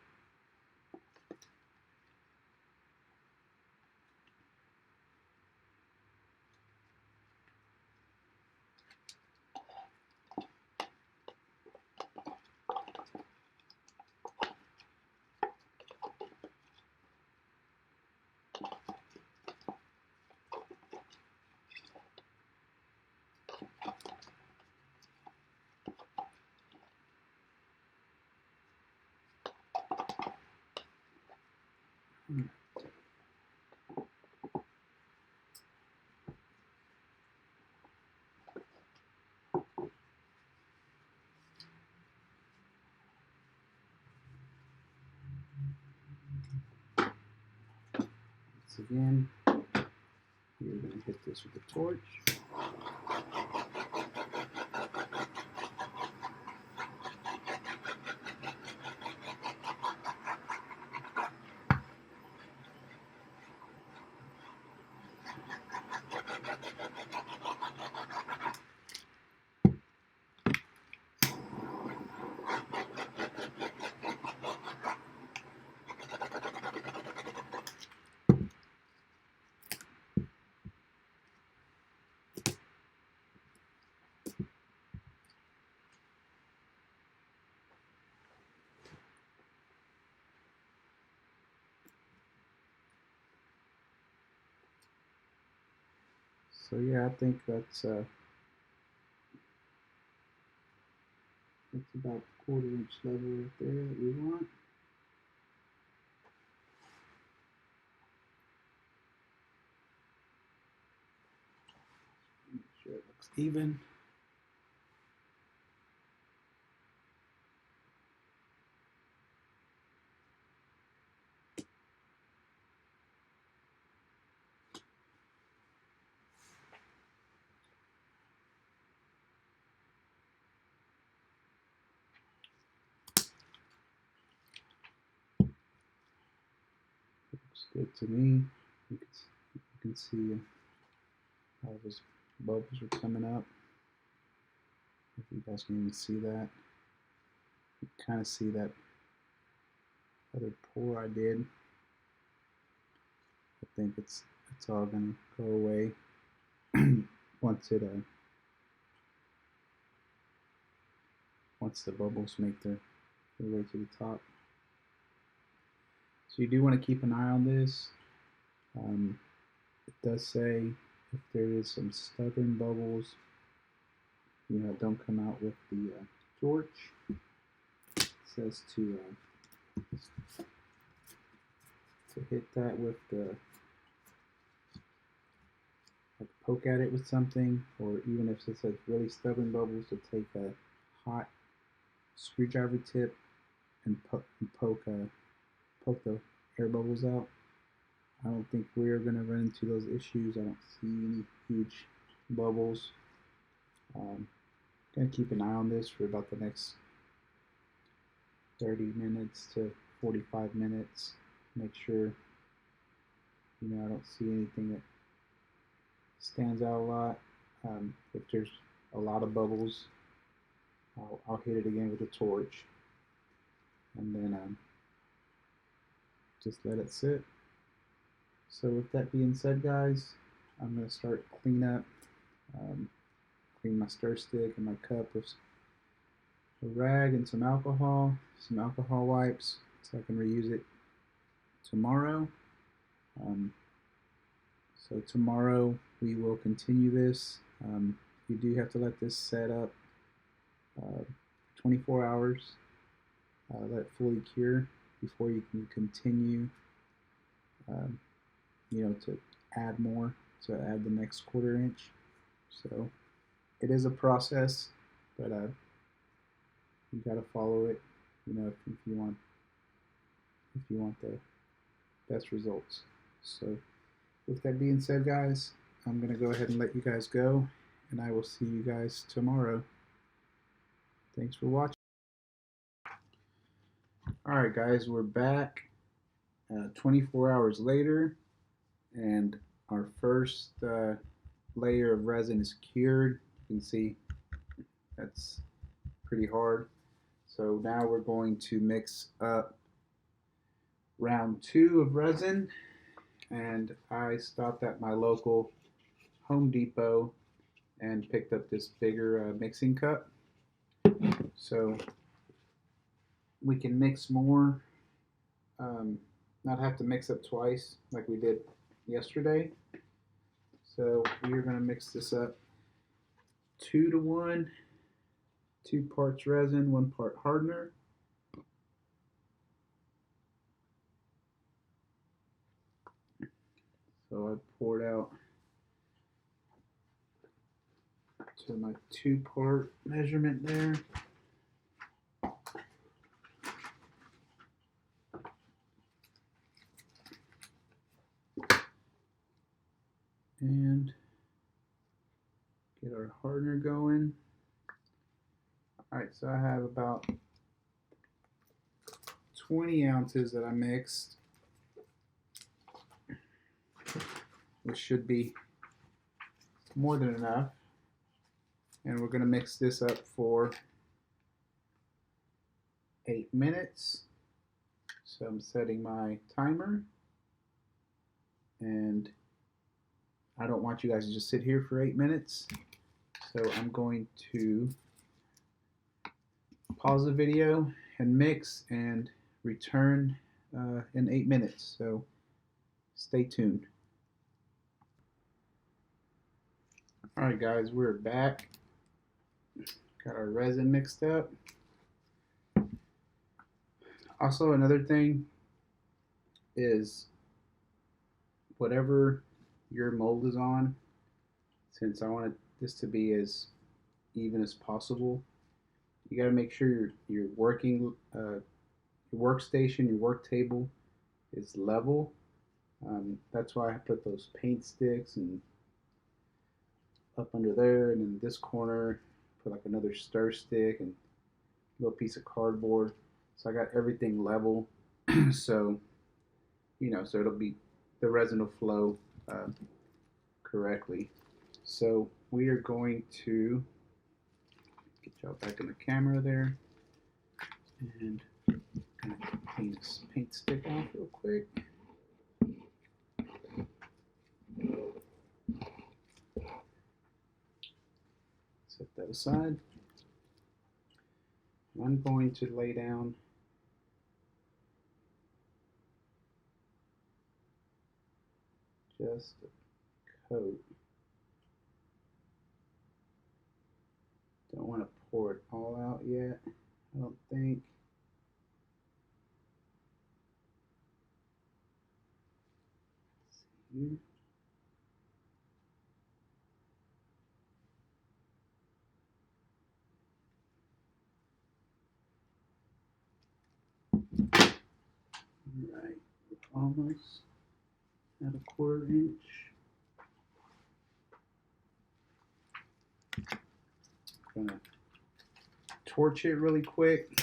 Once again, you're going to hit this with a torch. So yeah, I think that's about the 1/4 inch level right there that we want. Make sure it looks even. Looks good to me. You can see all those bubbles are coming up. If you guys can even see that. You can kind of see that other pour I did. I think it's all gonna go away once once the bubbles make their way to the top. So you do want to keep an eye on this. It does say if there is some stubborn bubbles, you know, don't come out with the torch. It says to hit that with the, like, poke at it with something, or even if it says really stubborn bubbles, to take a hot screwdriver tip and poke the air bubbles out. I don't think we're going to run into those issues. I don't see any huge bubbles. Going to keep an eye on this for about the next 30 minutes to 45 minutes. Make sure, you know, I don't see anything that stands out a lot. If there's a lot of bubbles, I'll hit it again with a torch, and then just let it sit. So with that being said, guys, I'm going to start clean up. Clean my stir stick and my cup with a rag and some alcohol wipes, so I can reuse it tomorrow. So tomorrow we will continue this. You do have to let this set up 24 hours, let it fully cure before you can continue, you know, to add more, to add the next 1/4 inch. So it is a process, but you got to follow it, you know, if you want the best results. So with that being said, guys, I'm going to go ahead and let you guys go, and I will see you guys tomorrow. Thanks for watching. Alright guys, we're back 24 hours later, and our first layer of resin is cured. You can see that's pretty hard. So now we're going to mix up round 2 of resin, and I stopped at my local Home Depot and picked up this bigger mixing cup, so we can mix more, not have to mix up twice like we did yesterday. So we're going to mix this up 2 to 1, 2 parts resin, 1 part hardener. So I poured out to my 2-part measurement there. And get our hardener going. Alright, so I have about 20 ounces that I mixed, which should be more than enough. And we're going to mix this up for 8 minutes. So I'm setting my timer, and I don't want you guys to just sit here for 8 minutes. So I'm going to pause the video and mix and return in 8 minutes. So stay tuned. Alright guys, we're back. Got our resin mixed up. Also, another thing is whatever your mold is on, since I want this to be as even as possible, you got to make sure your working your workstation, your work table is level. That's why I put those paint sticks and up under there, and in this corner put like another stir stick and a little piece of cardboard. So I got everything level, so so it'll be the resin will flow correctly. So we are going to get y'all back in the camera there, and kind of clean this paint stick off real quick. Set that aside. I'm going to lay down just a coat. Don't want to pour it all out yet, I don't think. Let's see here. Alright, almost at a 1/4 inch. Gonna torch it really quick.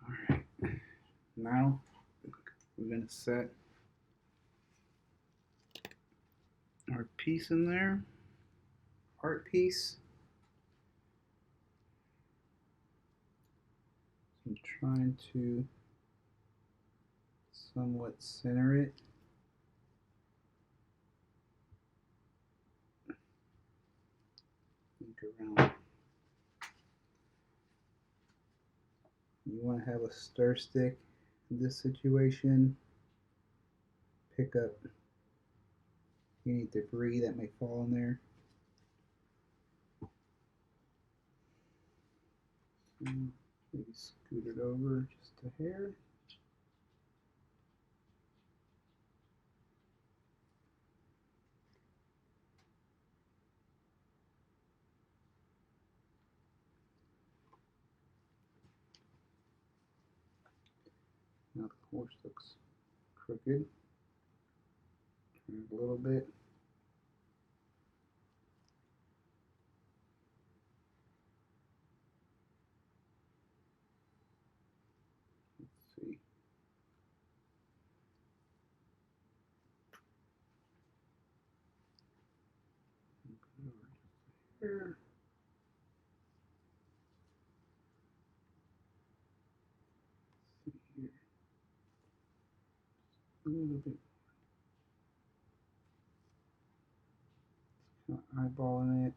Alright, now we're gonna set our piece in there, art piece. I'm trying to somewhat center it. Think around. You want to have a stir stick in this situation. Pick up any debris that may fall in there. So maybe scoot it over just a hair. Now the horse looks crooked. Turn it a little bit. Let's see. Here. See here. A little bit. Kind of eyeballing it.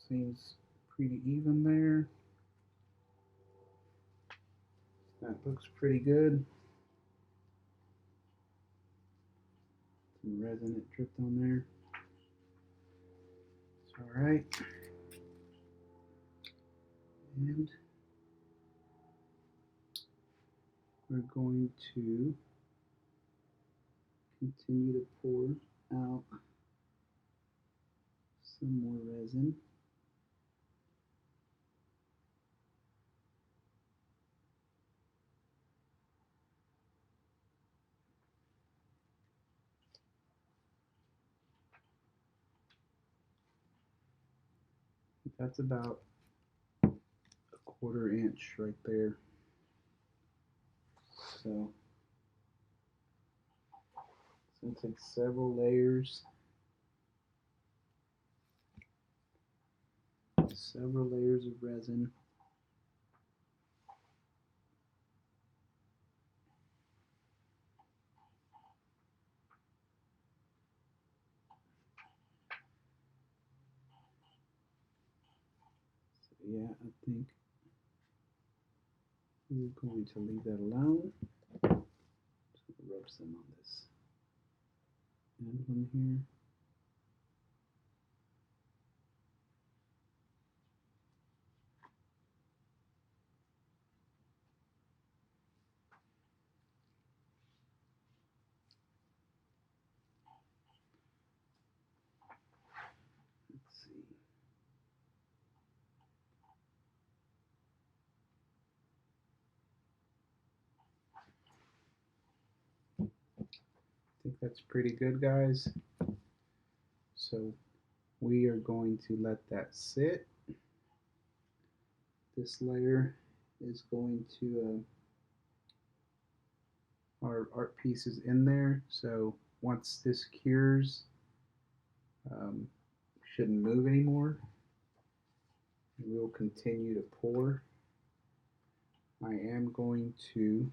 Seems pretty even there. That looks pretty good. Some resin that dripped on there. It's alright. And we're going to continue to pour out some more resin. That's about a 1/4 inch right there. So it's like several layers. Several layers of resin. So yeah, I think we're going to leave that alone. Just rub some on this emblem here. Let's see. I think that's pretty good, guys. So we are going to let that sit. This layer is going to our art piece is in there. So once this cures, shouldn't move anymore. We'll continue to pour. I am going to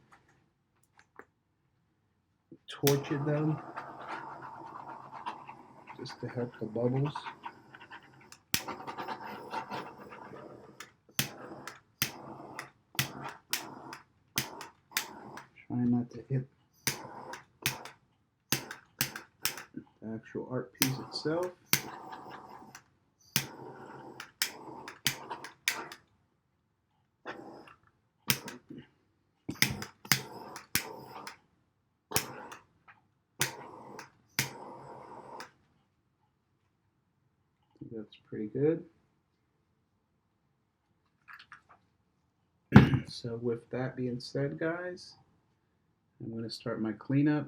torch it though, just to help the bubbles. Try not to hit the actual art piece itself. That's pretty good. So with that being said, guys, I'm going to start my cleanup.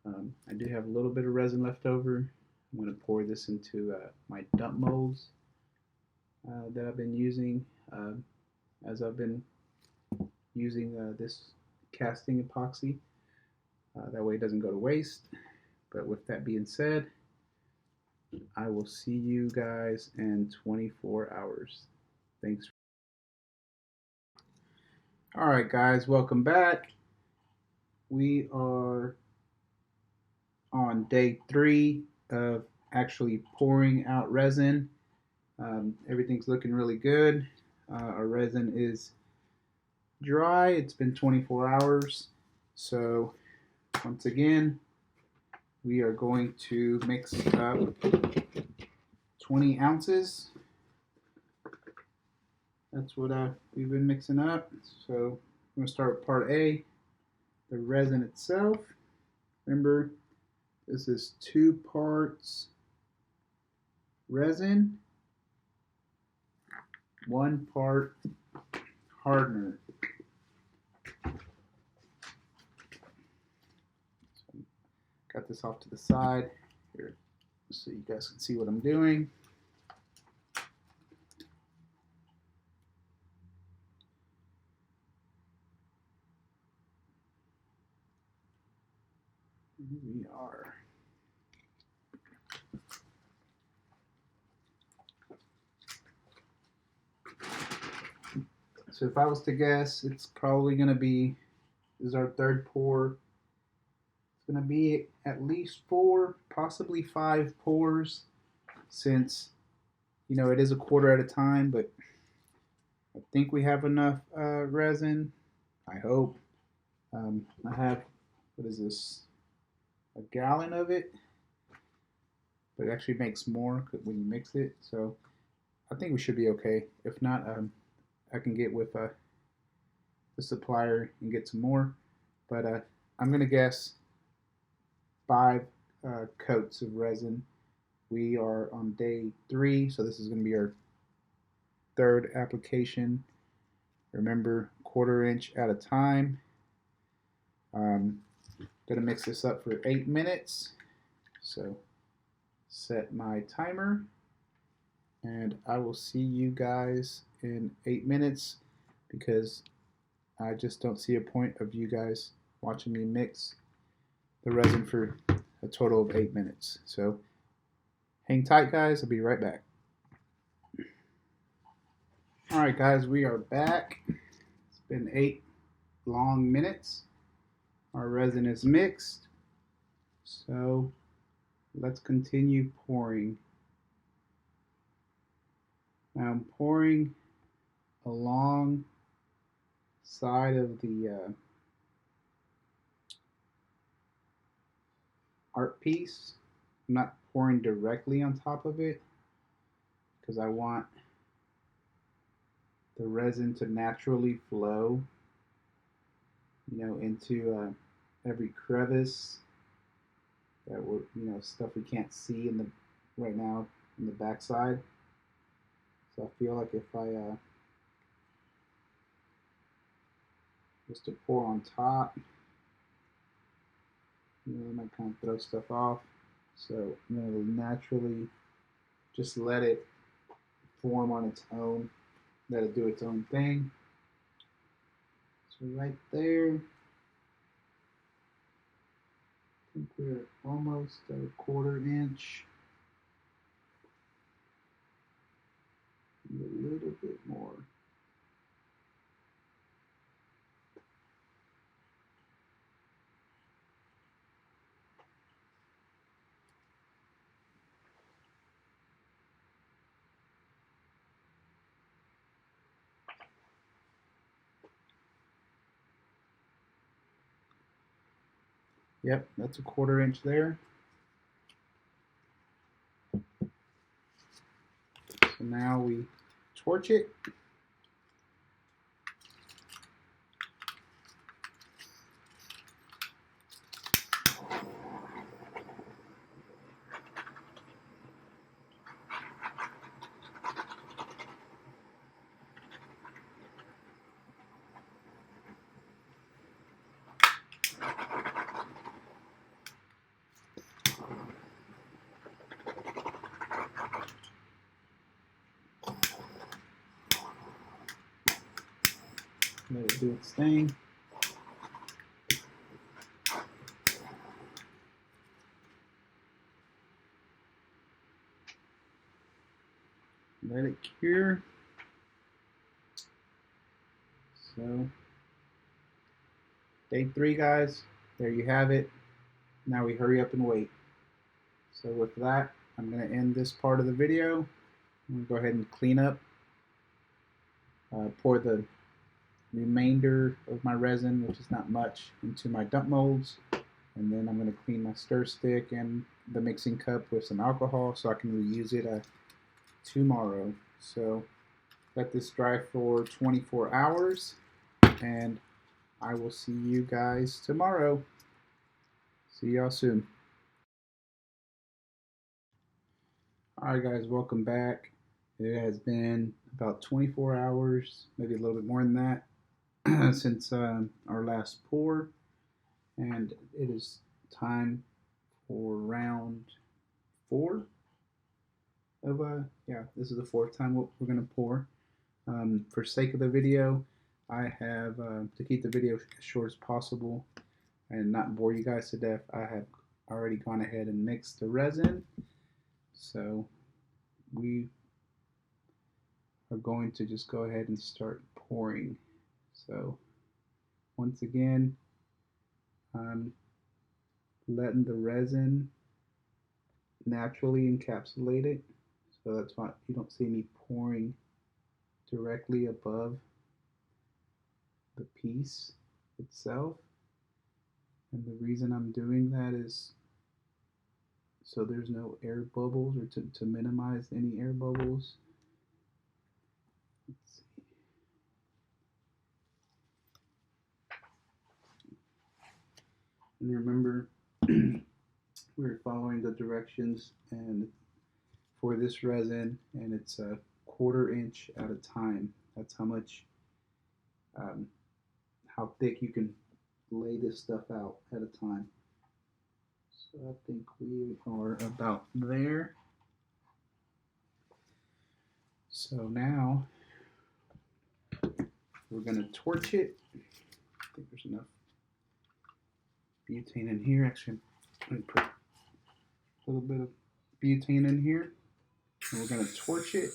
I do have a little bit of resin left over. I'm going to pour this into my dump molds that I've been using as I've been using this casting epoxy. That way it doesn't go to waste. But with that being said, I will see you guys in 24 hours. Thanks. All right, guys, welcome back. We are on day 3 of actually pouring out resin. Everything's looking really good. Our resin is dry. It's been 24 hours. So once again, we are going to mix up 20 ounces. That's what we've been mixing up. So I'm going to start with part A, the resin itself. Remember, this is 2 parts resin, 1 part hardener. So got this off to the side here so you guys can see what I'm doing. Here we are. So if I was to guess, it's probably going to be, this is our 3rd pour. It's going to be at least 4, possibly 5 pours, since, you know, it is a quarter at a time, but I think we have enough resin. I hope. I have, what is this, a gallon of it, but it actually makes more when you mix it, so I think we should be okay. If not, I can get with the supplier and get some more, but I'm gonna guess 5 coats of resin. We are on day 3, so this is gonna be our 3rd application. Remember, 1/4 inch at a time. Gonna mix this up for 8 minutes. So set my timer, and I will see you guys in 8 minutes, because I just don't see a point of you guys watching me mix the resin for a total of 8 minutes. So hang tight, guys. I'll be right back. All right, guys, we are back. It's been 8 long minutes. Our resin is mixed. So let's continue pouring. Now I'm pouring along side of the art piece. I'm not pouring directly on top of it because I want the resin to naturally flow, into every crevice that we're, stuff we can't see in the right now in the backside. So I feel like if I was to pour on top, it might kind of throw stuff off. So naturally just let it form on its own, let it do its own thing. So right there, I think we're almost at a 1/4 inch. A little bit more. Yep, that's a 1/4 inch there. So now we torch it. Let it do its thing. Let it cure. So, day 3, guys. There you have it. Now we hurry up and wait. So with that, I'm going to end this part of the video. I'm going to go ahead and clean up. Pour the remainder of my resin, which is not much, into my dump molds. And then I'm going to clean my stir stick and the mixing cup with some alcohol so I can reuse it tomorrow. So let this dry for 24 hours and I will see you guys tomorrow. See y'all soon. Alright guys, welcome back. It has been about 24 hours, maybe a little bit more than that, since our last pour, and it is time for round 4 of this is the 4th time we're going to pour. For sake of the video, I have to keep the video as short as possible and not bore you guys to death, I have already gone ahead and mixed the resin. So we are going to just go ahead and start pouring. So once again, I'm letting the resin naturally encapsulate it. So that's why you don't see me pouring directly above the piece itself. And the reason I'm doing that is so there's no air bubbles, or to minimize any air bubbles. Let's see. And remember, we're following the directions and for this resin, and it's a 1/4 inch at a time. That's how much, how thick you can lay this stuff out at a time. So I think we are about there. So now we're going to torch it I think there's enough butane in here. Actually, I'm going to put a little bit of butane in here. And we're going to torch it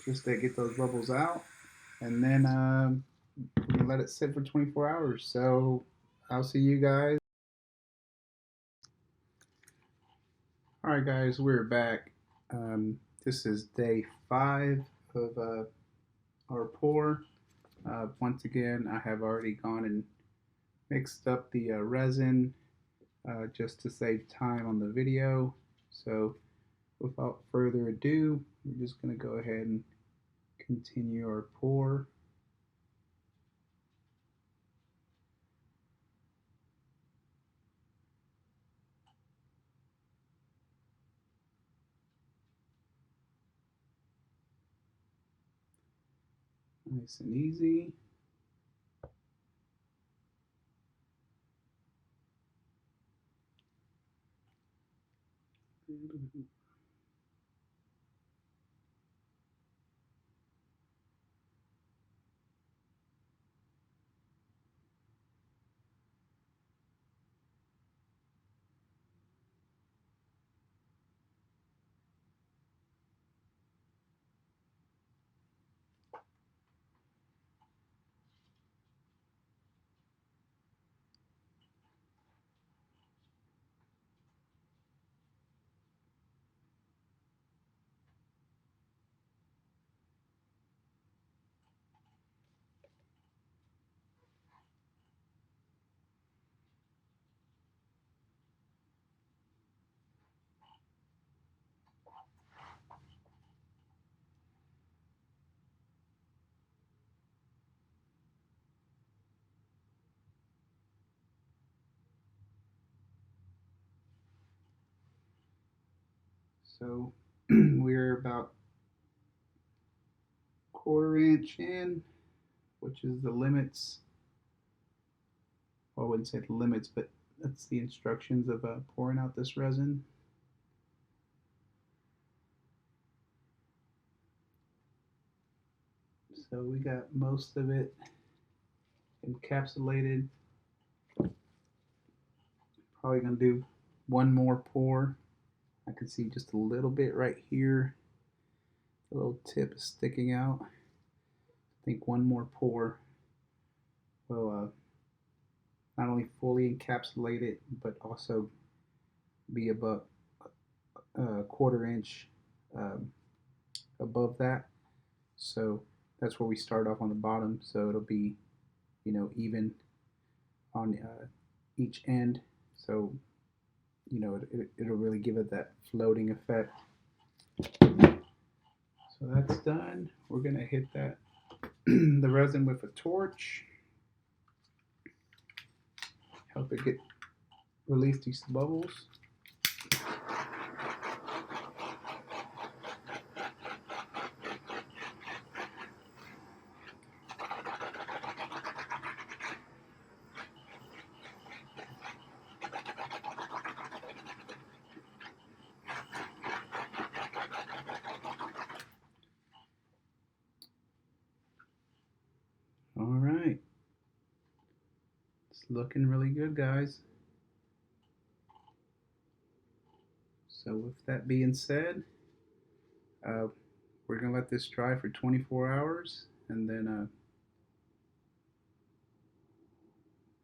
just to get those bubbles out. And then we're going to let it sit for 24 hours. So I'll see you guys. All right, guys, we're back. This is day 5 of our pour. Once again, I have already gone and mixed up the resin just to save time on the video. So without further ado, we're just going to go ahead and continue our pour. Nice and easy. So we're about 1/4 inch in, which is the limits. Well, I wouldn't say the limits, but that's the instructions of pouring out this resin. So we got most of it encapsulated. Probably gonna do one more pour. I can see just a little bit right here. The little tip is sticking out. I think one more pour will not only fully encapsulate it, but also be about a 1/4 inch above that. So that's where we start off on the bottom. So it'll be, even on each end. So, it'll really give it that floating effect. So that's done. We're gonna hit that the resin with a torch. Help it get release these bubbles. All right. It's looking really good, guys. So with that being said, we're gonna let this dry for 24 hours and then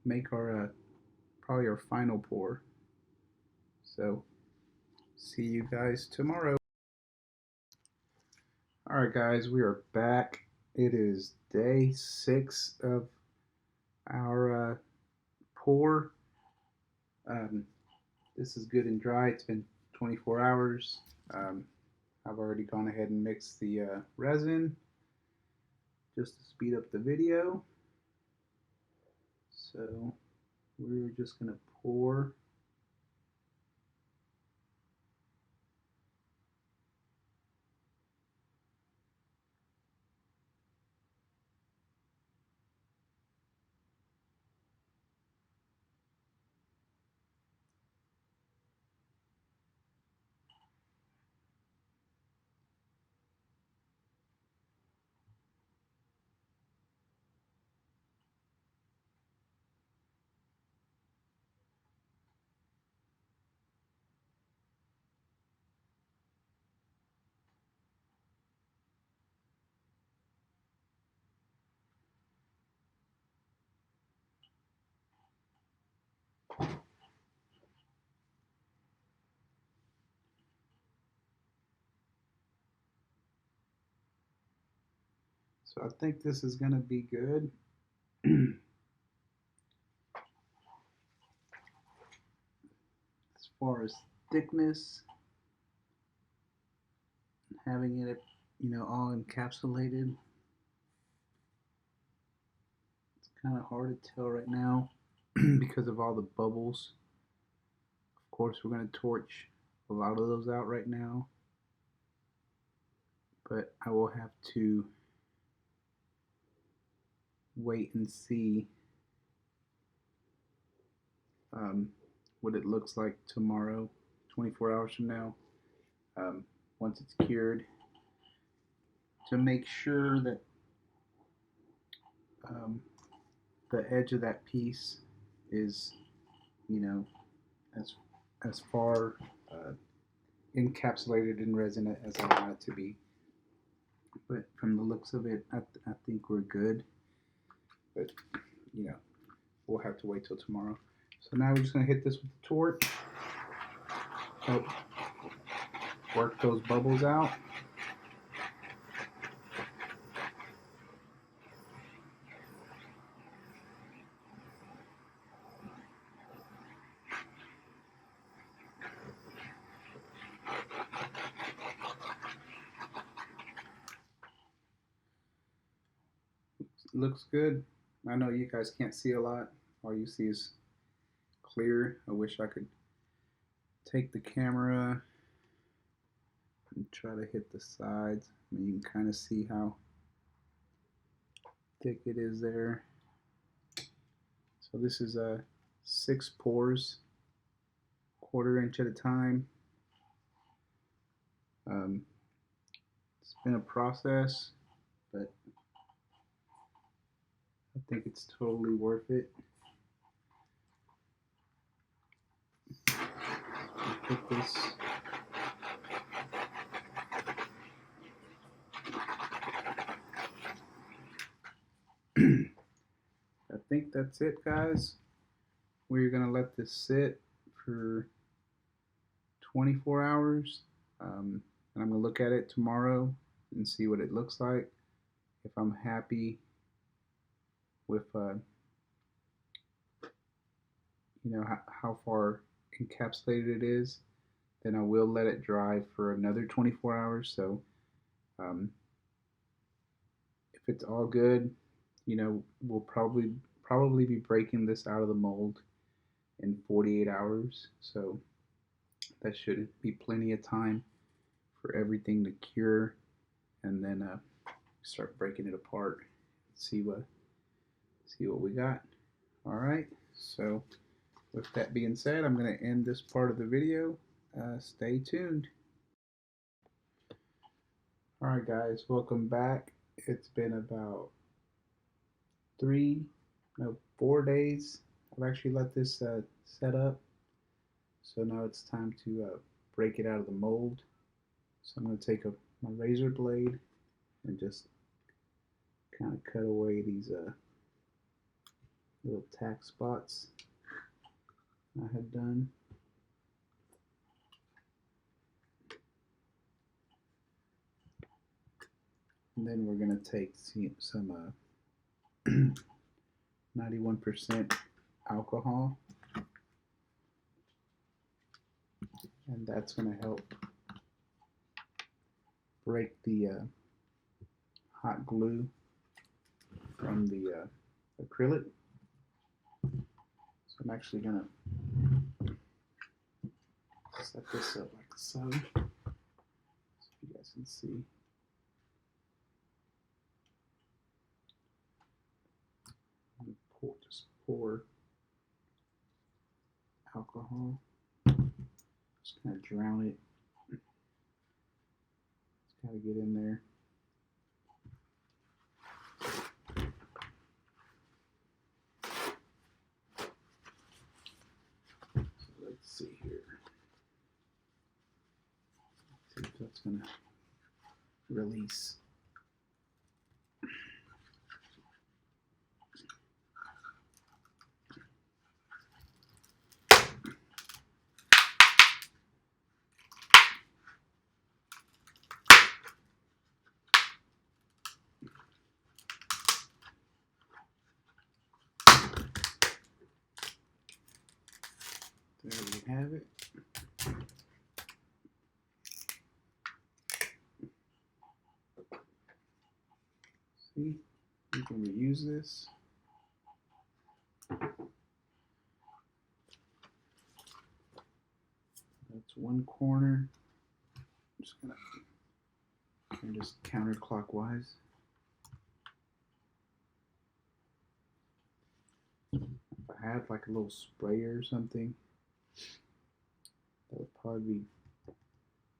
make our probably our final pour. So see you guys tomorrow. All right, guys, we are back. It is day 6 of our pour. This is good and dry. It's been 24 hours. I've already gone ahead and mixed the resin just to speed up the video. So we're just going to pour. So I think this is going to be good. As far as thickness, having it, all encapsulated. It's kind of hard to tell right now because of all the bubbles. Of course, we're going to torch a lot of those out right now, but I will have to wait and see what it looks like tomorrow, 24 hours from now, once it's cured, to make sure that the edge of that piece is, as far encapsulated in resin as I want it to be. But from the looks of it, I think we're good. But we'll have to wait till tomorrow. So now we're just going to hit this with the torch. Help work those bubbles out. Looks good. I know you guys can't see a lot. All you see is clear. I wish I could take the camera and try to hit the sides. I mean, you can kind of see how thick it is there. So this is 6 pours, 1/4 inch at a time. It's been a process, but I think it's totally worth it. Put this I think that's it, guys. We're gonna let this sit for 24 hours, and I'm gonna look at it tomorrow and see what it looks like. If I'm happy with how far encapsulated it is, then I will let it dry for another 24 hours. So if it's all good, we'll probably be breaking this out of the mold in 48 hours. So that should be plenty of time for everything to cure, and then start breaking it apart. See what we got. All right. So with that being said, I'm going to end this part of the video. Stay tuned. All right, guys, welcome back. It's been about 4 days. I've actually let this set up. So now it's time to break it out of the mold. So I'm going to take my razor blade and just kind of cut away these little tack spots I had done. And then we're going to take some 91% alcohol, and that's going to help break the hot glue from the acrylic. So I'm actually going to set this up like so, so you guys can see. Just pour alcohol, just kind of drown it. Just kind of get in there. So let's see here. Let's see if that's going to release. have it. See, you can reuse this. That's one corner. I'm just gonna turn this counterclockwise. If I had like a little sprayer or something, that would probably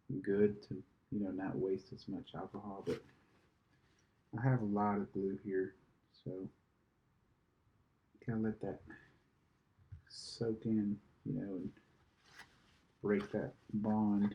be good to, you know, not waste as much alcohol, but I have a lot of glue here, so kind of let that soak in, you know, and break that bond.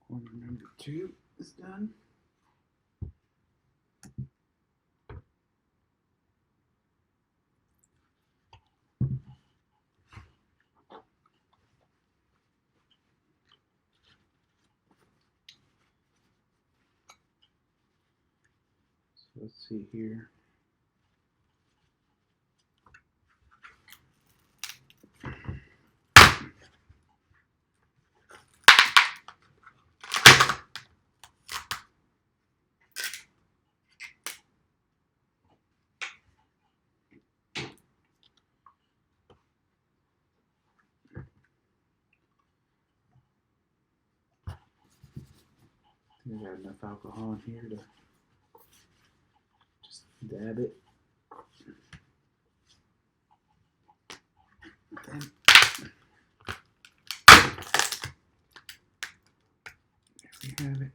Corner number 2 is done. So let's see here. I got enough alcohol in here to just dab it. Then there we have it.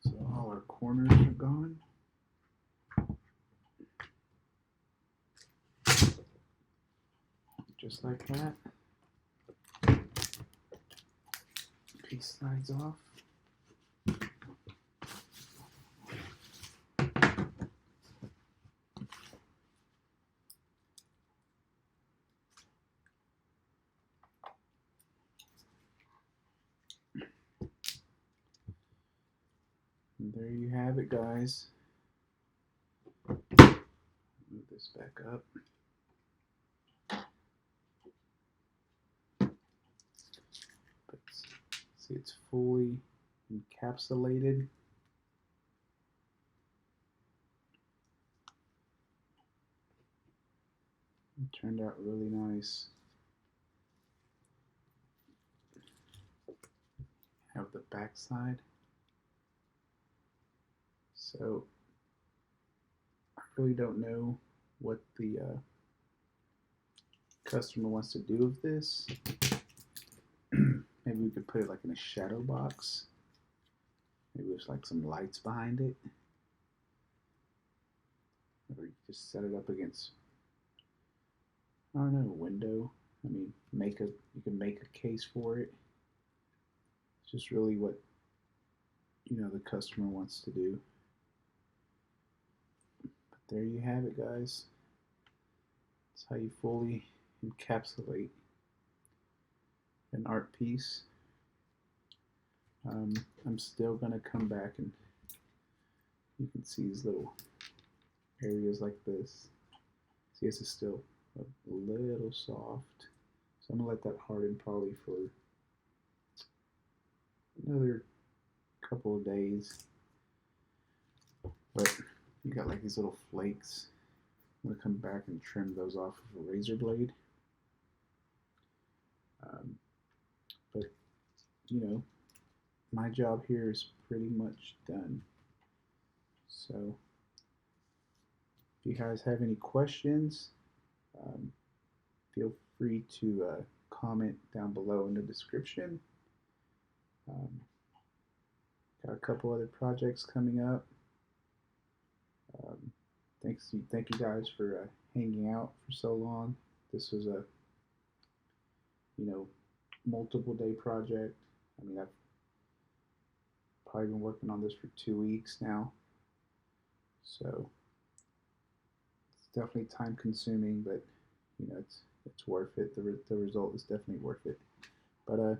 So all our corners are gone. Just like that. Piece slides off. And there you have it, guys. Move this back up. But see, it's fully encapsulated. It turned out really nice. Have the back side. So I really don't know what the customer wants to do with this. Maybe we could put it like in a shadow box. Maybe there's like some lights behind it. Or you just set it up against, I don't know, a window. I mean, you can make a case for it. It's just really what, you know, the customer wants to do. But there you have it, guys. That's how you fully encapsulate an art piece. I'm still gonna come back and you can see these little areas like this. See, this is still a little soft, so I'm gonna let that harden probably for another couple of days. But you got like these little flakes. I'm gonna come back and trim those off with a razor blade. But you know, my job here is pretty much done. So if you guys have any questions, feel free to comment down below in the description. Got a couple other projects coming up. Thank you guys for hanging out for so long. This was a you know, multiple day project. I mean, I've probably been working on this for 2 weeks now, so it's definitely time consuming, but you know, it's worth it. The result is definitely worth it. But if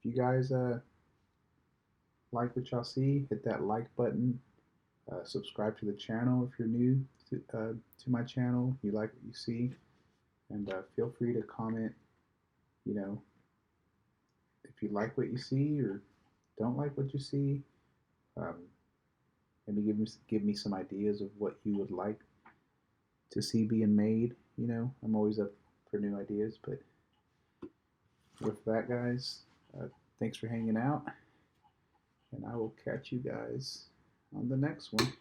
you guys like what y'all see, hit that like button. Subscribe to the channel if you're new to my channel. You like what you see, and feel free to comment. You know, if you like what you see or don't like what you see, um, maybe give me some ideas of what you would like to see being made. You know, I'm always up for new ideas. But with that, guys, thanks for hanging out, and I will catch you guys on the next one.